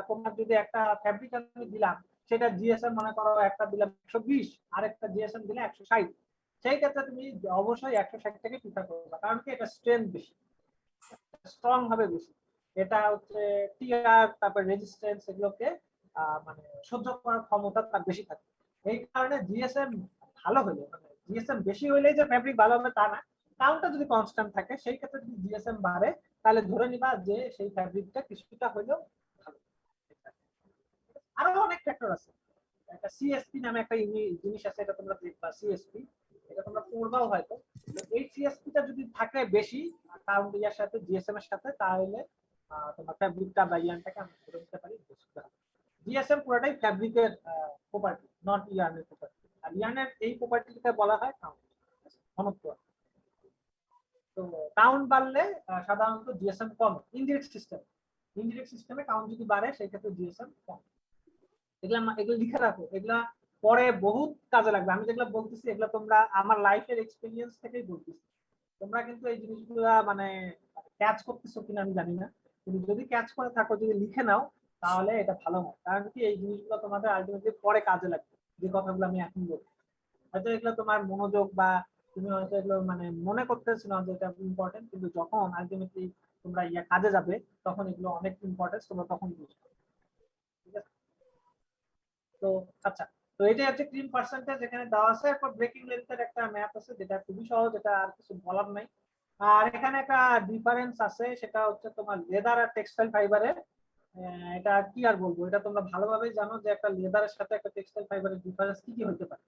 A: তোমার যদি একটা ফ্যাব্রিক আমি দিলাম, সেটা জিএসএম মনে করো একটা দিলাম 120, আর একটা জিএসএম দিলে 160, সেই ক্ষেত্রে তুমি অবশ্যই 160 থেকে প্রিফার করবে, কারণ কি এটা স্ট্রেংথ বেশি, স্ট্রং হবে বেশি, এটা হচ্ছে টিয়ার, তারপর রেজিস্ট্যান্স, এগুলোকে মানে সহ্য করার ক্ষমতা তার বেশি থাকে। এই কারণে জিএসএম ভালো হলে, মানে জিএসএম বেশি হলেই যে ফ্যাব্রিক ভালো হবে তা না, কাউন্টটা যদি কনস্ট্যান্ট থাকে, সেই ক্ষেত্রে যদি জিএসএম বাড়ে, তাহলে ধরে নিবা যে সেই ফ্যাব্রিকটা কিছুটা হলেও ভালো। আরো অনেক ফ্যাক্টর আছে, একটা সিএসপি নামে একটা জিনিস আছে, এটা তোমরা দেখবা, সিএসপি, এটা তোমরা পড়বাও হয়তো। এই সিএসপি টা যদি থাকে বেশি কাউন্ট ইয়ার সাথে, জিএসএম এর সাথে, তাহলে তোমার ফ্যাব্রিকটা বা ইয়ানটাকে আমরা ধরে নিতে পারি। জিএসএম পুরোটাই ফ্যাব্রিকের প্রপার্টি, নট ইয়ার্নের প্রপার্টি, আর ইয়ার্নের এই প্রপার্টিটাকে বলা হয় কাউন্ট, ঘনত্ব। তো কাউন্ট বাড়লে সাধারণত জিএসএম কম। ইনডিরেক্ট সিস্টেমে কাউন্ট যদি বাড়ে, সেই ক্ষেত্রে জিএসএম কম। এগুলো লিখে রাখো, এগুলা পরে বহুত কাজে লাগবে। আমি যেগুলো বলতেছি, এগুলো তোমরা আমার লাইফের এক্সপেরিয়েন্স থেকেই বলতেছি। তোমরা কিন্তু এই জিনিসগুলা মানে ক্যাচ করতেছো কিনা আমি জানি না, কিন্তু যদি ক্যাচ করে থাকো, যদি লিখে নাও, তাহলে এটা ভালো হয়। কারণ কি, এই জিনিসগুলো তোমাদের আলটিমেটলি পরে কাজে লাগবে, যে কথাগুলো আমি এখন বলছি। হয়তো এগুলো তোমার মনোযোগ বা তুমি হয়তো এগুলো মানে মনে করতেছো না যে এটা ইম্পর্টেন্ট, কিন্তু যখন আলটিমেটলি তোমরা কাজে যাবে, তখন এগুলো অনেক ইম্পর্টেন্ট, তোমরা তখন বুঝবে। ঠিক আছে? তো আচ্ছা, তো এটাই হচ্ছে ক্রিম পার্সেন্টেজ এখানে দেওয়া আছে। এরপর ব্রেকিং লেন্থের একটা ম্যাথ আছে যেটা খুবই সহজ, এটা আর কিছু বলার নাই। আর এখানে একটা ডিফারেন্স আছে, সেটা হচ্ছে তোমার লেদার আর টেক্সটাইল ফাইবারের। এটা কি আর বলবো, এটা তোমরা ভালোভাবেই জানো যে একটা লেদারের সাথে একটা টেক্সটাইল ফাইবারের ডিফারেন্স কি কি হতে পারে,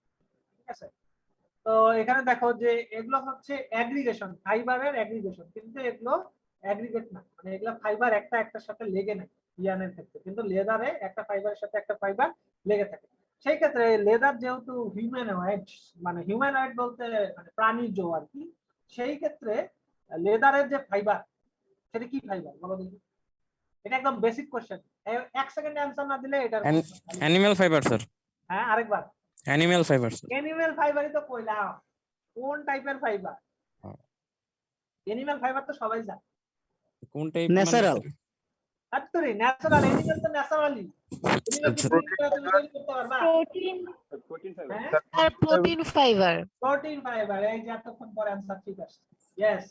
A: ঠিক আছে? তো এখানে দেখো যে এগুলো হচ্ছে অ্যাগ্রিগেশন, ফাইবারের অ্যাগ্রিগেশন, কিন্তু এগুলো অ্যাগ্রিগেট না, মানে এগুলো ফাইবার একটা একটার সাথে লেগে নেই ইয়ানের ক্ষেত্রে, কিন্তু লেদারে একটা ফাইবারের সাথে একটা ফাইবার লেগে থাকে। সেই ক্ষেত্রে লেদার যেহেতু হিউম্যানয়েড, মানে হিউম্যানয়েড বলতে মানে প্রাণীজ আর কি, সেই ক্ষেত্রে লেদারের যে ফাইবার সেটা কি ফাইবার বলো দেখি? এটা একদম বেসিক কোশ্চেন, 1 সেকেন্ড অ্যানসার না দিলে এটা।
B: অ্যানিমাল ফাইবার স্যার,
A: হ্যাঁ আরেকবার।
B: Animal fibre.
A: অ্যানিমাল ফাইবারই তো কইলাম, কোন টাইপের ফাইবার? অ্যানিমাল ফাইবার তো সবাই জানে।
B: কোন টাইপ?
E: ন্যাচারাল।
A: আত্তরি ন্যাচারাল, অ্যানিমাল তো ন্যাচারালি।
C: প্রোটিন
A: হ্যাঁ
C: আর প্রোটিন ফাইবার।
A: প্রোটিন ফাইবার, এই যে এতক্ষণ পরে অ্যানসার ঠিক আসছে। ইয়েস,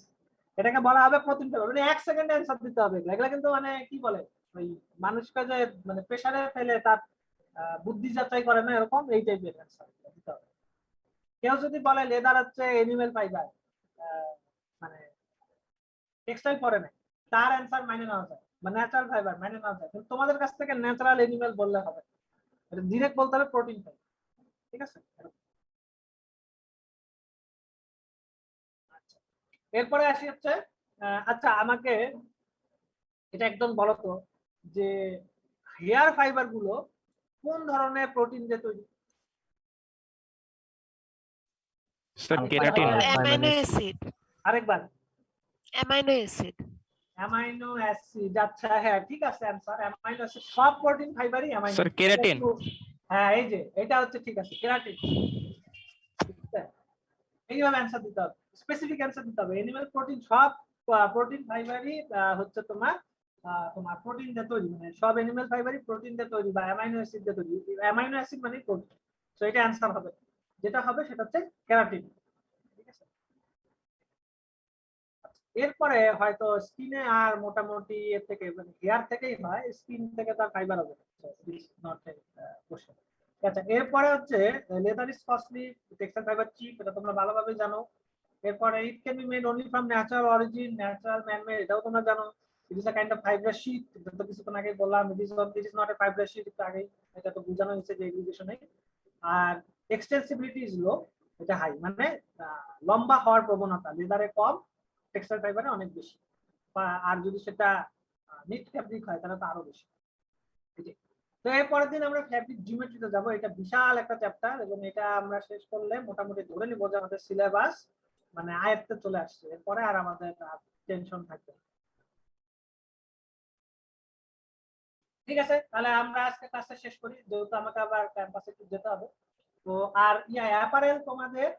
A: এটাকে বলা হবে প্রোটিন ফাইবার। মানে 1 সেকেন্ড অ্যানসার দিতে হবে। এগুলা কিন্তু মানে কি বলে, ওই মানুষকে যে মানে প্রেসারে ফেলে তার বুদ্ধি যাচাই করে না, এরকম এই টাইপের অ্যানসার দিতে হবে। কেউ যদি বলে লেদার হচ্ছে অ্যানিমাল ফাইবার, মানে টেক্সটাইল পরে না, তার অ্যানসার মানে নেওয়া যায়, বা ন্যাচারাল ফাইবার মানে নেওয়া যায়। কিন্তু তোমাদের কাছ থেকে ন্যাচারাল অ্যানিমাল বললে হবে, এটা ডিরেক্ট বলতে হবে প্রোটিন ফাইবার, ঠিক আছে? আচ্ছা, এরপরে আসি হচ্ছে আচ্ছা আমাকে এটা একদম বলো তো যে হেয়ার ফাইবার গুলো কোন ধরনের প্রোটিন দিয়ে তৈরি?
I: Sir keratin.
C: Amino acid.
A: আরেকবার।
C: Amino acid.
A: অ্যামাইনো অ্যাসিড, আচ্ছা হ্যাঁ ঠিক আছে অ্যানসার অ্যামাইনো অ্যাসিড। সব প্রোটিন ফাইবারই অ্যামাইনো।
I: Sir keratin.
A: হ্যাঁ এই যে এটা হচ্ছে ঠিক আছে, কেরাটিন। এইভাবে অ্যানসার দিতে হবে, স্পেসিফিক অ্যানসার দিতে হবে। অ্যানিমাল প্রোটিন সব প্রোটিন ফাইবারই হচ্ছে তোমার তোমার প্রোটিন দিয়ে তৈরি, মানে সব অ্যানিমাল ফাইবারই প্রোটিন দিয়ে তৈরি বা অ্যামাইনো অ্যাসিড দিয়ে তৈরি। অ্যামাইনো অ্যাসিড মানে প্রোটিন, তো এটা অ্যানসার হবে। যেটা হবে সেটা হচ্ছে কেরাটিন, ঠিক আছে? এরপরে হয়তো স্কিনে আর মোটামুটি এর থেকে মানে হেয়ার থেকেই হয়, স্কিন থেকে তার ফাইবার হবে। আচ্ছা এরপরে হচ্ছে leather is costly, textile fibre cheap, এটা তোমরা ভালোভাবে জানো। এরপরে it can be made only from natural origin, natural man made, এটাও তোমরা জানো। It is a kind of fibre sheet, এটা তো কিছুক্ষণ আগে বললাম। It is not a fibre sheet, একটু আগে এটা তো বোঝানো হয়েছে যে এগ্রিগেশনে। আর এক্সটেন্সিবিলিটি ইজ লো, এটা হাই, মানে লম্বা হওয়ার প্রবণতা লেদারে কম, টেক্সটাইল ফাইবারে অনেক বেশি। আর যদি সেটা নিট ফ্যাব্রিক হয় তাহলে তো আরো বেশি। তো এর পরের দিন আমরা ফ্যাব্রিক জিওমেট্রিতে যাব। এটা বিশাল একটা চ্যাপ্টার, এবং এটা আমরা শেষ করলে মোটামুটি ধরে নিব যে আমাদের সিলেবাস মানে আয়ত্তে চলে আসছে। এরপরে আর আমাদের টেনশন থাকবে না। ঠিক আছে, তাহলে আমরা আজকে ক্লাসটা শেষ করি, যেহেতু আমাকে আবার ক্যাম্পাসে যেতে হবে। তো আর অ্যাপারেল তোমাদের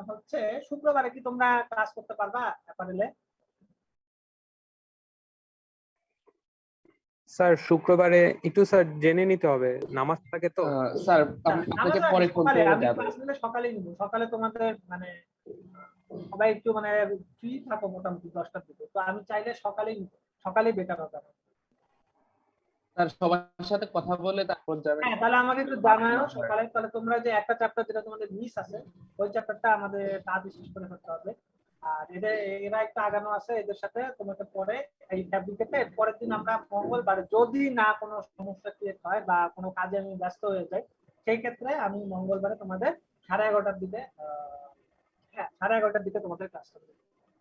A: হচ্ছে শুক্রবারে কি তোমরা ক্লাস করতে পারবা অ্যাপারেলে?
J: স্যার শুক্রবারে একটু স্যার জেনে নিতে হবে, নামাজ থাকে তো
K: স্যার আপনাকে পরে ফোন করে
A: আমি
K: দেব।
A: ক্লাস নিলে সকালেই নিব। সকালে তোমাদের মানে সবাই একটু মানে ফ্রি থাকো মোটামুটি 10টার দিকে, তো আমি চাইলে সকালেই নিব, সকালেই বেটার হবে।
K: স্যার সবার সাথে কথা বলে তারপর যাবেন।
A: হ্যাঁ তাহলে আমাকে একটু জানাও সকালে, তাহলে তোমরা যে একটা চ্যাপ্টার যেটা তোমাদের মিস আছে ওই চ্যাপ্টারটা আমাদের তাড়াতাড়ি শেষ করে ফেলতে হবে। আর এরা একটু আগানো আছে, এদের সাথে তোমাকে পরে এই ফ্যাব্রিকেটে পরের দিন আমরা মঙ্গলবার, যদি না কোনো সমস্যা ক্রিয়েট হয় বা কোনো কাজে আমি ব্যস্ত হয়ে যাই, সেই ক্ষেত্রে আমি মঙ্গলবারে তোমাদের 11:30টার দিকে হ্যাঁ 11:30টার দিকে তোমাদের ক্লাস করবো।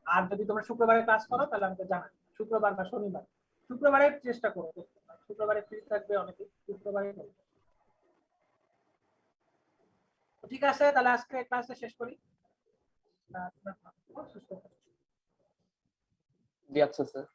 A: আর যদি তোমরা শুক্রবারে ক্লাস করো তাহলে আমাকে জানাও, শুক্রবার বা শনিবার। শুক্রবারে চেষ্টা করো, শুক্রবারে ফ্রি থাকবে অনেকে, শুক্রবারে করো। ঠিক আছে, তাহলে আজকে ক্লাসটা শেষ করি।
K: জি আচ্ছা স্যার।